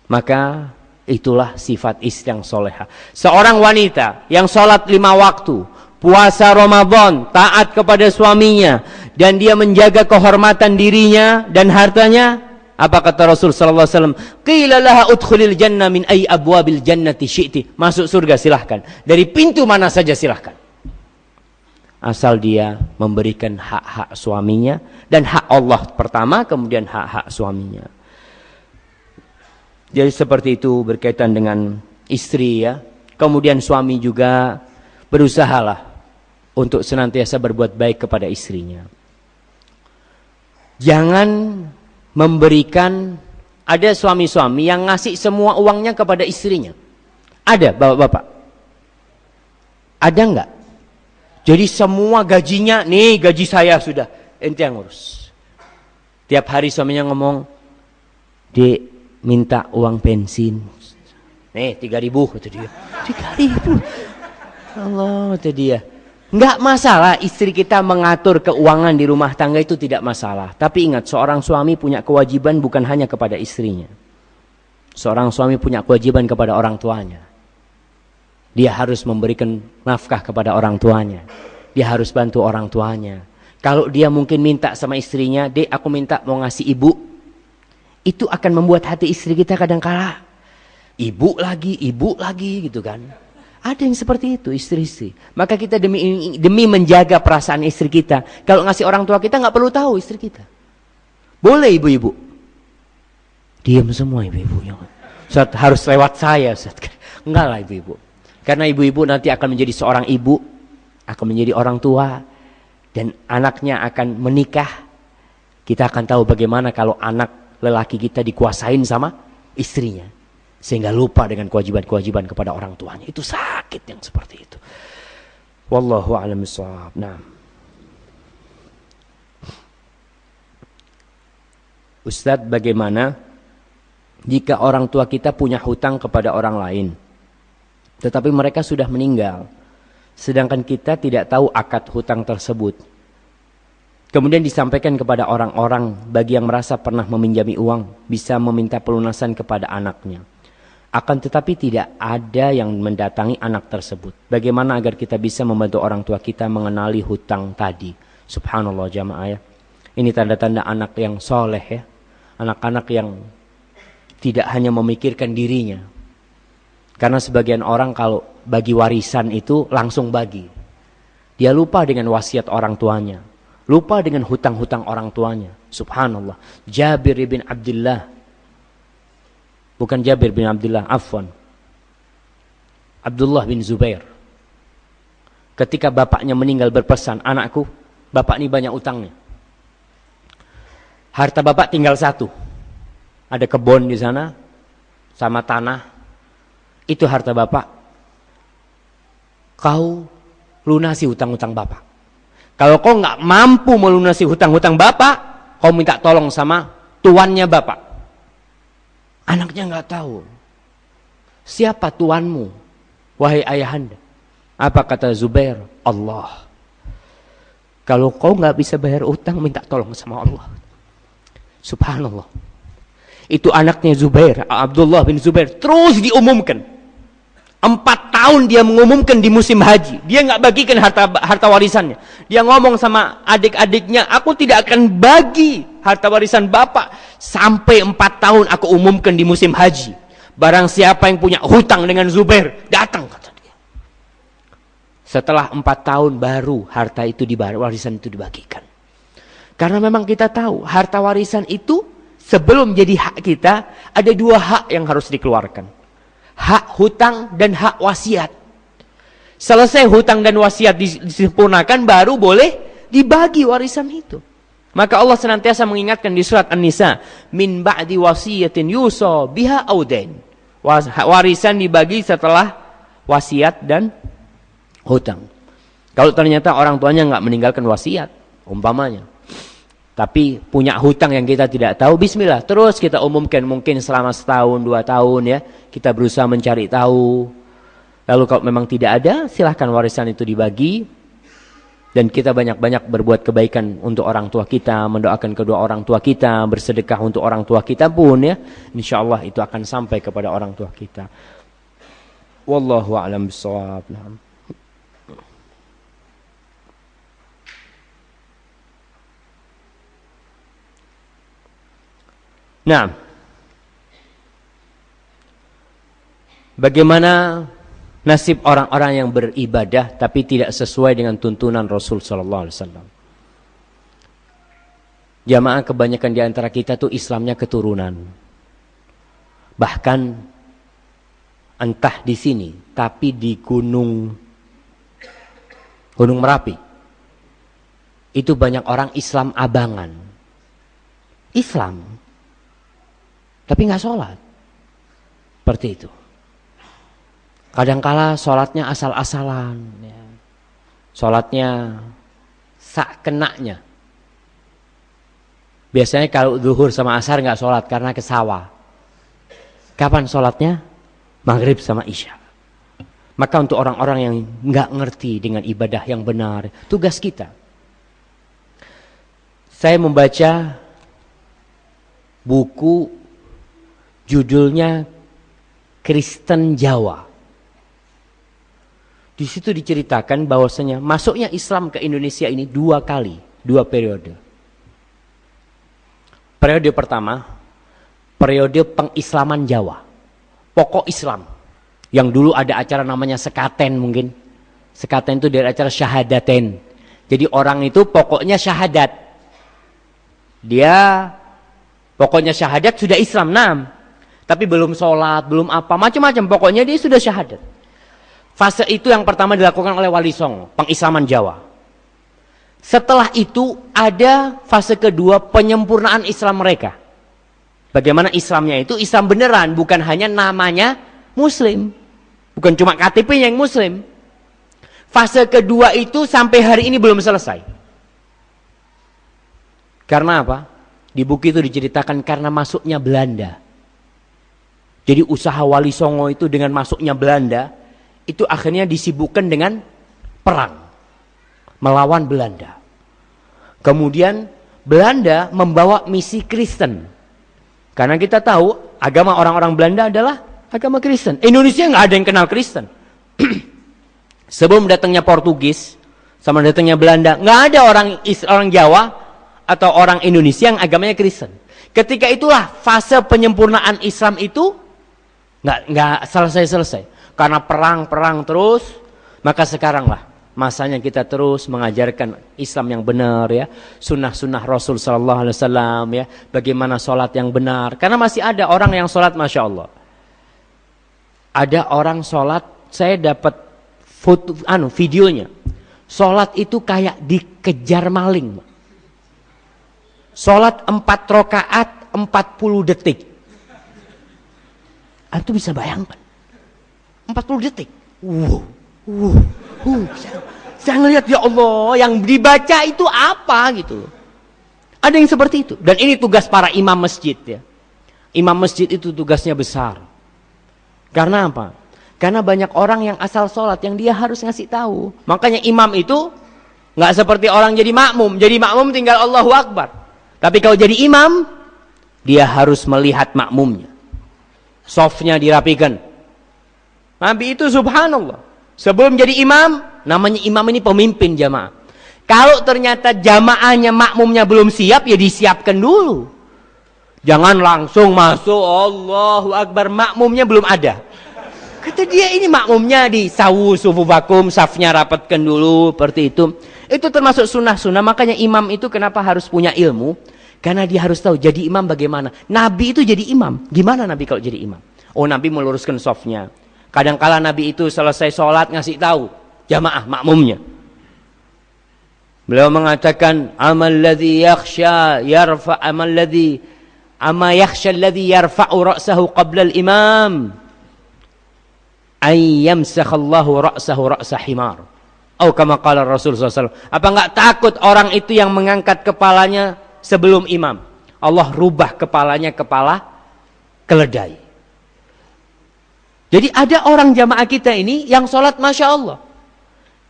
Maka itulah sifat istri yang soleha. Seorang wanita yang sholat 5 waktu, puasa Ramadan, taat kepada suaminya, dan dia menjaga kehormatan dirinya dan hartanya. Apa kata Rasul sallallahu alaihi wasallam? Qila laha udkhulil jannah min ayyi abwabil jannati syi'ti. Masuk surga silahkan. Dari pintu mana saja silahkan. Asal dia memberikan hak-hak suaminya dan hak Allah pertama, kemudian hak-hak suaminya. Jadi seperti itu berkaitan dengan istri ya. Kemudian suami juga berusahalah untuk senantiasa berbuat baik kepada istrinya. Jangan memberikan, ada suami-suami yang ngasih semua uangnya kepada istrinya. Ada bapak-bapak? Ada enggak? Jadi semua gajinya, nih gaji saya sudah, ente yang ngurus. Tiap hari suaminya ngomong, Dek, minta uang bensin. Nih 3.000 kata dia. 3.000. Allah kata dia. Enggak masalah istri kita mengatur keuangan di rumah tangga, itu tidak masalah. Tapi ingat, seorang suami punya kewajiban bukan hanya kepada istrinya. Seorang suami punya kewajiban kepada orang tuanya. Dia harus memberikan nafkah kepada orang tuanya. Dia harus bantu orang tuanya. Kalau dia mungkin minta sama istrinya, Dek aku minta mau ngasih ibu. Itu akan membuat hati istri kita kadang kala ibu lagi gitu kan. Ada yang seperti itu istri-istri. Maka kita demi menjaga perasaan istri kita, kalau ngasih orang tua kita nggak perlu tahu istri kita. Boleh ibu-ibu. Diam semua ibu-ibu. Ustaz, harus lewat saya Ustaz. Enggak lah ibu-ibu. Karena ibu-ibu nanti akan menjadi seorang ibu, akan menjadi orang tua, dan anaknya akan menikah. Kita akan tahu bagaimana kalau anak lelaki kita dikuasain sama istrinya, sehingga lupa dengan kewajiban-kewajiban kepada orang tuanya. Itu sakit yang seperti itu. Wallahu a'lam bishawab. Nah, Ustadz, bagaimana jika orang tua kita punya hutang kepada orang lain, tetapi mereka sudah meninggal, sedangkan kita tidak tahu akad hutang tersebut? Kemudian disampaikan kepada orang-orang, bagi yang merasa pernah meminjami uang, bisa meminta pelunasan kepada anaknya. Akan tetapi tidak ada yang mendatangi anak tersebut. Bagaimana agar kita bisa membantu orang tua kita mengenali hutang tadi? Subhanallah jamaah ya. Ini tanda-tanda anak yang soleh ya. Anak-anak yang tidak hanya memikirkan dirinya. Karena sebagian orang kalau bagi warisan itu langsung bagi. Dia lupa dengan wasiat orang tuanya. Lupa dengan hutang-hutang orang tuanya. Subhanallah. Jabir bin Abdullah. Bukan Jabir bin Abdullah, afwan. Abdullah bin Zubair. Ketika bapaknya meninggal berpesan, anakku, bapak ini banyak utangnya. Harta bapak tinggal satu. Ada kebun di sana, sama tanah. Itu harta bapak. Kau lunasi hutang-hutang bapak. Kalau kau nggak mampu melunasi hutang-hutang bapak, kau minta tolong sama tuannya bapak. Anaknya nggak tahu. Siapa tuanmu, wahai ayahanda? Apa kata Zubair? Allah. Kalau kau nggak bisa bayar utang, minta tolong sama Allah. Subhanallah. Itu anaknya Zubair, Abdullah bin Zubair, terus diumumkan. 4 tahun dia mengumumkan di musim haji. Dia nggak bagikan harta warisannya. Dia ngomong sama adik-adiknya, aku tidak akan bagi harta warisan bapak sampai 4 tahun aku umumkan di musim haji. Barang siapa yang punya hutang dengan Zubair, datang kata dia. Setelah 4 tahun baru harta itu warisan itu dibagikan. Karena memang kita tahu harta warisan itu sebelum jadi hak kita, ada 2 hak yang harus dikeluarkan. hak hutang dan hak wasiat. Selesai hutang dan wasiat disempurnakan, baru boleh dibagi warisan itu. Maka Allah senantiasa mengingatkan di surat An-Nisa, min ba'di wasiyatin yusa biha auden. Warisan dibagi setelah wasiat dan hutang. Kalau ternyata orang tuanya nggak meninggalkan wasiat, umpamanya, tapi punya hutang yang kita tidak tahu, bismillah, terus kita umumkan mungkin selama setahun, 2 tahun ya, kita berusaha mencari tahu. Lalu kalau memang tidak ada, silahkan warisan itu dibagi. Dan kita banyak-banyak berbuat kebaikan untuk orang tua kita, mendoakan kedua orang tua kita, bersedekah untuk orang tua kita pun ya, insya Allah itu akan sampai kepada orang tua kita. Wallahu a'lam bishawab. Nah, bagaimana nasib orang-orang yang beribadah tapi tidak sesuai dengan tuntunan Rasul sallallahu alaihi wasallam? Jamaah, kebanyakan di antara kita tuh Islamnya keturunan. Bahkan entah di sini, tapi di Gunung Merapi itu banyak orang Islam abangan. Islam tapi nggak sholat. Seperti itu. Kadangkala sholatnya asal-asalan. Ya. Sholatnya sak kenaknya. Biasanya kalau zuhur sama asar nggak sholat karena ke sawah. Kapan sholatnya? Maghrib sama isya. Maka untuk orang-orang yang nggak ngerti dengan ibadah yang benar, tugas kita. Saya membaca buku judulnya Kristen Jawa. Di situ diceritakan bahwasanya masuknya Islam ke Indonesia ini 2 kali, 2 periode. Periode pertama, periode pengislaman Jawa. Pokok Islam. Yang dulu ada acara namanya sekaten mungkin. Sekaten itu dari acara syahadaten. Jadi orang itu pokoknya syahadat. Dia pokoknya syahadat sudah Islam, tapi belum sholat, belum apa, macam-macam. Pokoknya dia sudah syahadat. Fase itu yang pertama dilakukan oleh Wali Songo, pengislaman Jawa. Setelah itu ada fase kedua, penyempurnaan Islam mereka. Bagaimana Islamnya itu Islam beneran, bukan hanya namanya Muslim. Bukan cuma KTP yang Muslim. Fase kedua itu sampai hari ini belum selesai. Karena apa? Di buku itu diceritakan karena masuknya Belanda. Jadi usaha Wali Songo itu dengan masuknya Belanda, itu akhirnya disibukkan dengan perang. Melawan Belanda. Kemudian Belanda membawa misi Kristen. Karena kita tahu agama orang-orang Belanda adalah agama Kristen. Indonesia nggak ada yang kenal Kristen. Sebelum datangnya Portugis, sama datangnya Belanda, nggak ada orang Jawa atau orang Indonesia yang agamanya Kristen. Ketika itulah fase penyempurnaan Islam itu nggak selesai. Karena perang terus, maka sekaranglah masanya kita terus mengajarkan Islam yang benar ya, sunnah-sunnah Rasul sallallahu alaihi wasallam ya, bagaimana sholat yang benar. Karena masih ada orang yang sholat masya Allah. Ada orang sholat, saya dapat foto, videonya. Sholat itu kayak dikejar maling. Sholat 4 rakaat 40 detik. Antum bisa bayangkan 40 detik. Saya ngelihat ya Allah, yang dibaca itu apa gitu. Ada yang seperti itu. Dan ini tugas para imam masjid ya. Imam masjid itu tugasnya besar. Karena apa? Karena banyak orang yang asal sholat yang dia harus ngasih tahu. Makanya imam itu nggak seperti orang jadi makmum. Jadi makmum tinggal Allahu Akbar. Tapi kalau jadi imam, dia harus melihat makmumnya. Softnya dirapikan. Nabi itu subhanallah. Sebelum jadi imam, namanya imam ini pemimpin jamaah. Kalau ternyata jamaahnya makmumnya belum siap, ya disiapkan dulu. Jangan langsung masuk Allahu Akbar, makmumnya belum ada. Kata dia ini makmumnya di sawu sufu vakum, safnya rapatkan dulu, seperti itu. Itu termasuk sunnah-sunnah. Makanya imam itu kenapa harus punya ilmu? Karena dia harus tahu jadi imam bagaimana. Nabi itu jadi imam. Gimana Nabi kalau jadi imam? Oh, Nabi meluruskan safnya. Kadangkala Nabi itu selesai sholat ngasih tahu jamaah makmumnya. Beliau mengatakan, ama yakhsha alladhi yarfa'u ra'sahu qabla al-imam ay yamsakhallahu ra'sahu ra'sa himar. Oh, kama qala Rasul SAW. Apa enggak takut orang itu yang mengangkat kepalanya sebelum imam? Allah rubah kepalanya kepala keledai. Jadi ada orang jamaah kita ini yang sholat Masya Allah.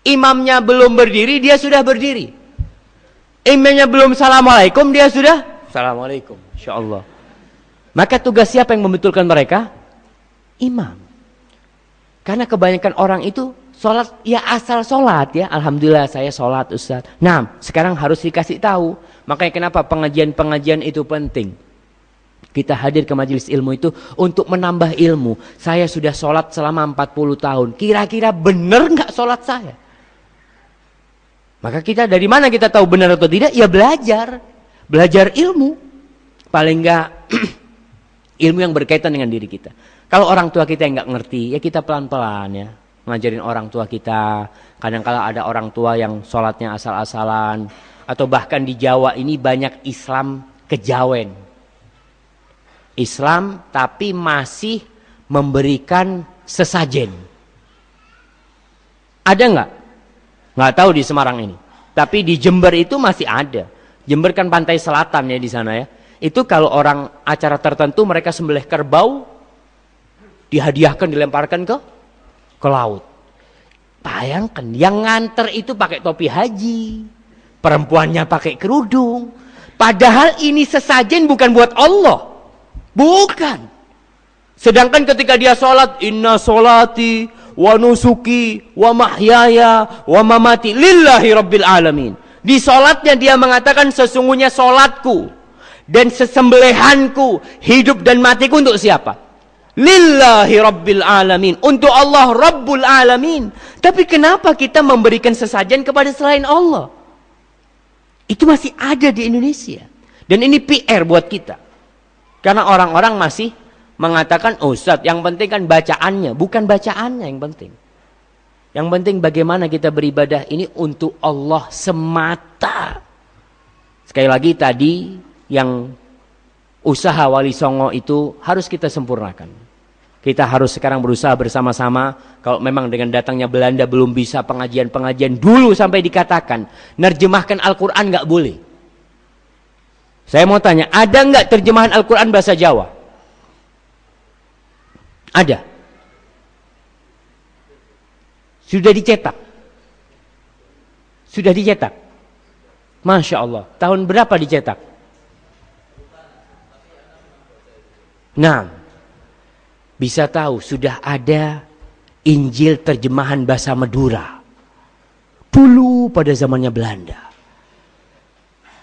Imamnya belum berdiri, dia sudah berdiri. Imamnya belum Assalamualaikum, dia sudah Assalamualaikum. Insya Allah. Maka tugas siapa yang membetulkan mereka? Imam. Karena kebanyakan orang itu sholat, ya asal sholat ya. Alhamdulillah saya sholat Ustaz. Nah, sekarang harus dikasih tahu. Makanya kenapa pengajian-pengajian itu penting. Kita hadir ke majelis ilmu itu untuk menambah ilmu. Saya sudah sholat selama 40 tahun. Kira-kira benar nggak sholat saya? Maka kita dari mana kita tahu benar atau tidak? Ya belajar. Belajar ilmu. Paling nggak ilmu yang berkaitan dengan diri kita. Kalau orang tua kita yang nggak ngerti, ya kita pelan-pelan ya. Ngajarin orang tua kita. Kadang-kala ada orang tua yang sholatnya asal-asalan. Atau bahkan di Jawa ini banyak Islam kejawen. Islam tapi masih memberikan sesajen. Ada nggak? Nggak tahu di Semarang ini. Tapi di Jember itu masih ada. Jember kan pantai selatan ya di sana ya. Itu kalau orang acara tertentu mereka sembelih kerbau, dihadiahkan, dilemparkan ke laut. Bayangkan yang nganter itu pakai topi haji, perempuannya pakai kerudung. Padahal ini sesajen bukan buat Allah. Bukan. Sedangkan ketika dia sholat, inna sholati wa nusuki wa mahyaya wa mamati lillahi rabbil alamin. Di sholatnya dia mengatakan sesungguhnya sholatku dan sesembelihanku, hidup dan matiku untuk siapa? Lillahi rabbil alamin. Untuk Allah rabbul alamin. Tapi kenapa kita memberikan sesajen kepada selain Allah? Itu masih ada di Indonesia. Dan ini PR buat kita. Karena orang-orang masih mengatakan, oh Ustaz, yang penting kan bacaannya. Bukan bacaannya yang penting. Yang penting bagaimana kita beribadah ini untuk Allah semata. Sekali lagi tadi, yang usaha Wali Songo itu harus kita sempurnakan. Kita harus sekarang berusaha bersama-sama. Kalau memang dengan datangnya Belanda belum bisa pengajian-pengajian dulu sampai dikatakan nerjemahkan Al-Quran nggak boleh. Saya mau tanya, ada nggak terjemahan Al-Quran bahasa Jawa? Ada. Sudah dicetak. Sudah dicetak. Masya Allah. Tahun berapa dicetak? Nah, bisa tahu sudah ada Injil terjemahan bahasa Madura. Dulu pada zamannya Belanda.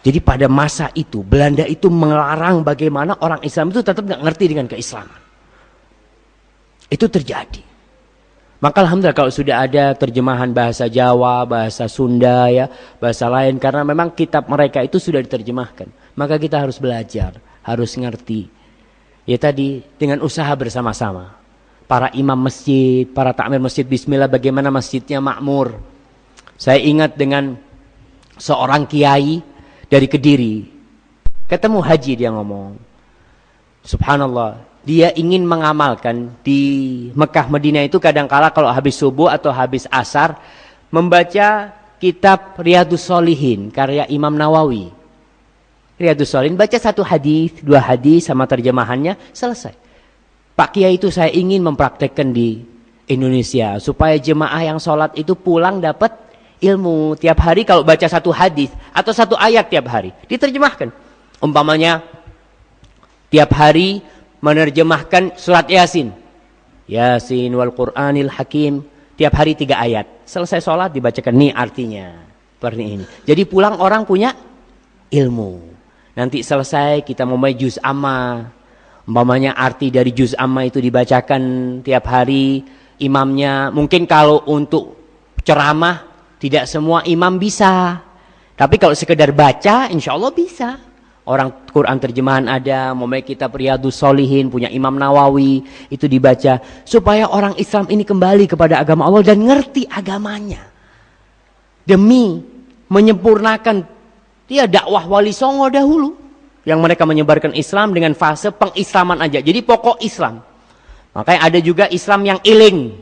Jadi pada masa itu Belanda itu melarang bagaimana orang Islam itu tetap nggak ngerti dengan keislaman. Itu terjadi. Maka alhamdulillah kalau sudah ada terjemahan bahasa Jawa, bahasa Sunda ya, bahasa lain, karena memang kitab mereka itu sudah diterjemahkan. Maka kita harus belajar, harus ngerti. Ya tadi dengan usaha bersama-sama. Para imam masjid, para takmir masjid, bismillah bagaimana masjidnya makmur. Saya ingat dengan seorang kiai dari Kediri. Ketemu haji dia ngomong. Subhanallah. Dia ingin mengamalkan di Mekah Madinah itu kadangkala kalau habis subuh atau habis asar membaca kitab Riyadhus Shalihin karya Imam Nawawi. Riyadhus Shalihin baca satu hadis, dua hadis sama terjemahannya selesai. Pak Kiai itu saya ingin mempraktekkan di Indonesia supaya jemaah yang sholat itu pulang dapat ilmu tiap hari. Kalau baca satu hadis atau satu ayat tiap hari diterjemahkan. Umpamanya tiap hari menerjemahkan surat Yasin. Yasin wal Qur'anil Hakim. Tiap hari 3 ayat. Selesai sholat dibacakan. Nih artinya. Seperti ini. Jadi pulang orang punya ilmu. Nanti selesai kita membaca juz amma. Umpamanya arti dari juz amma itu dibacakan tiap hari. Imamnya mungkin kalau untuk ceramah tidak semua imam bisa. Tapi kalau sekedar baca insya Allah bisa. Orang Quran terjemahan ada, mau kitab Riyadhus Shalihin punya Imam Nawawi, itu dibaca supaya orang Islam ini kembali kepada agama Allah dan ngerti agamanya. Demi menyempurnakan dia dakwah Wali Songo dahulu yang mereka menyebarkan Islam dengan fase pengislaman aja. Jadi pokok Islam. Makanya ada juga Islam yang iling.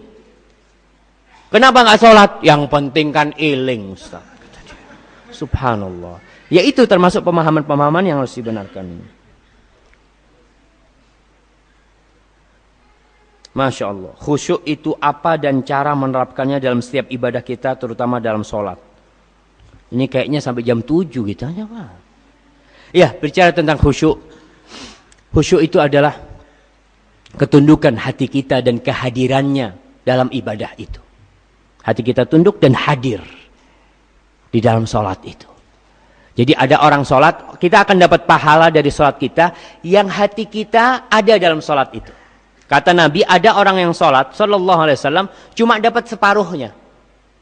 Kenapa nggak sholat? Yang penting kan iling, Ustaz. Subhanallah. Ya itu termasuk pemahaman-pemahaman yang harus dibenarkan. Masya Allah. Khusyuk itu apa dan cara menerapkannya dalam setiap ibadah kita, terutama dalam sholat. Ini kayaknya sampai jam 7 gitu aja, Pak. Ya, bicara tentang khusyuk. Khusyuk itu adalah ketundukan hati kita dan kehadirannya dalam ibadah itu. Hati kita tunduk dan hadir di dalam sholat itu. Jadi ada orang sholat, kita akan dapat pahala dari sholat kita yang hati kita ada dalam sholat itu. Kata Nabi, ada orang yang sholat, sallallahu alaihi wasallam, cuma dapat separuhnya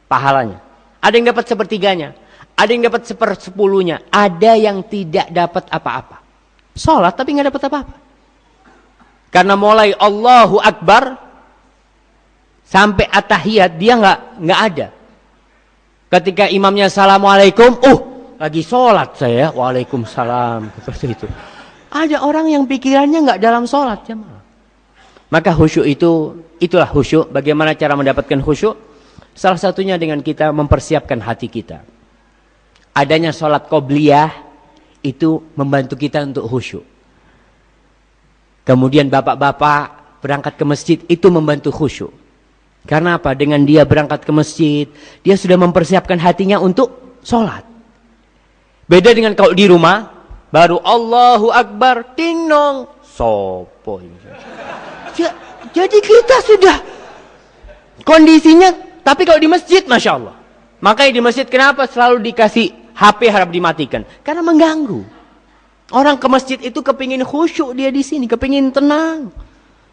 pahalanya. Ada yang dapat sepertiganya, ada yang dapat sepersepuluhnya, ada yang tidak dapat apa-apa. Sholat tapi nggak dapat apa-apa. Karena mulai Allahu Akbar sampai at-tahiyat dia nggak ada. Ketika imamnya assalamualaikum, lagi sholat saya, waalaikumsalam, seperti itu. Ada orang yang pikirannya nggak dalam sholat, jemaah. Maka khusyuk itulah khusyuk. Bagaimana cara mendapatkan khusyuk? Salah satunya dengan kita mempersiapkan hati kita. Adanya sholat qobliyah itu membantu kita untuk khusyuk. Kemudian bapak-bapak berangkat ke masjid itu membantu khusyuk. Karena apa? Dengan dia berangkat ke masjid, dia sudah mempersiapkan hatinya untuk sholat. Beda dengan kalau di rumah, baru Allahu Akbar, ting nong, sopo. Jadi kita sudah kondisinya, tapi kalau di masjid, Masya Allah. Makanya di masjid kenapa selalu dikasih HP harap dimatikan? Karena mengganggu. Orang ke masjid itu kepingin khusyuk dia di sini, kepingin tenang.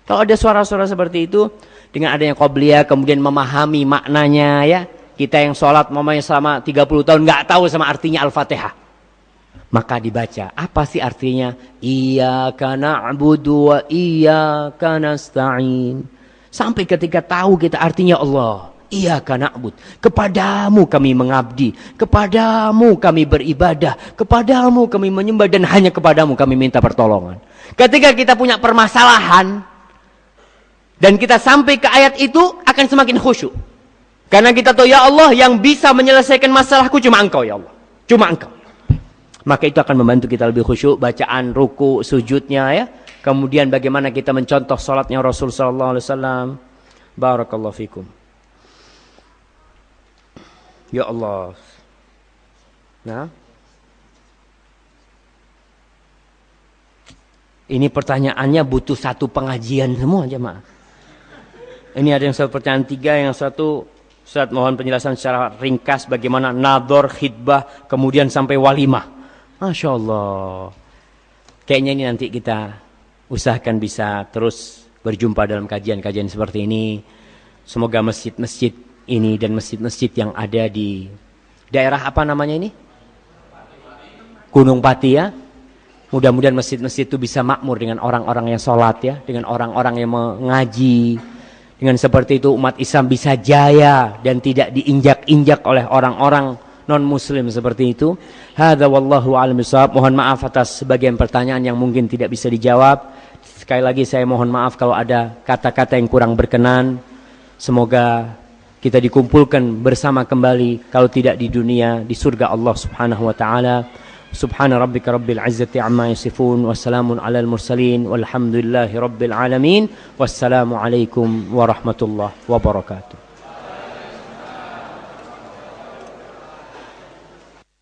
Kalau ada suara-suara seperti itu, dengan adanya qobliyah, kemudian memahami maknanya ya. Kita yang sholat mamanya selama 30 tahun nggak tahu sama artinya Al-Fatihah. Maka dibaca, apa sih artinya? Iyyaka na'budu wa iyyaka nasta'in. Sampai ketika tahu kita artinya Allah. Iyyaka na'bud. Kepadamu kami mengabdi. Kepadamu kami beribadah. Kepadamu kami menyembah. Dan hanya kepadamu kami minta pertolongan. Ketika kita punya permasalahan. Dan kita sampai ke ayat itu akan semakin khusyuk. Karena kita tahu ya Allah yang bisa menyelesaikan masalahku cuma Engkau ya Allah. Cuma Engkau. Maka itu akan membantu kita lebih khusyuk. Bacaan, ruku, sujudnya ya. Kemudian bagaimana kita mencontoh salatnya Rasul sallallahu alaihi wasallam. Barakallahu fikum. Ya Allah. Nah. Ini pertanyaannya butuh satu pengajian semua jemaah. Ini ada yang satu pertanyaan 3, yang satu Ustaz mohon penjelasan secara ringkas bagaimana nadhor, khidbah, kemudian sampai walimah. Masya Allah. Kayaknya ini nanti kita usahakan bisa terus berjumpa dalam kajian-kajian seperti ini. Semoga masjid-masjid ini dan masjid-masjid yang ada di daerah apa namanya ini? Gunung Pati ya. Mudah-mudahan masjid-masjid itu bisa makmur dengan orang-orang yang sholat ya. Dengan orang-orang yang mengaji. Dengan seperti itu umat Islam bisa jaya dan tidak diinjak-injak oleh orang-orang non-muslim seperti itu. Hadza wallahu a'lam bishawab. Mohon maaf atas sebagian pertanyaan yang mungkin tidak bisa dijawab. Sekali lagi saya mohon maaf kalau ada kata-kata yang kurang berkenan. Semoga kita dikumpulkan bersama kembali kalau tidak di dunia di surga Allah Subhanahu wa taala. Subhana rabbika rabbil izzati amma yasifun wa salamun alal mursalin walhamdulillahi rabbil alamin. Wassalamu alaikum warahmatullahi wabarakatuh.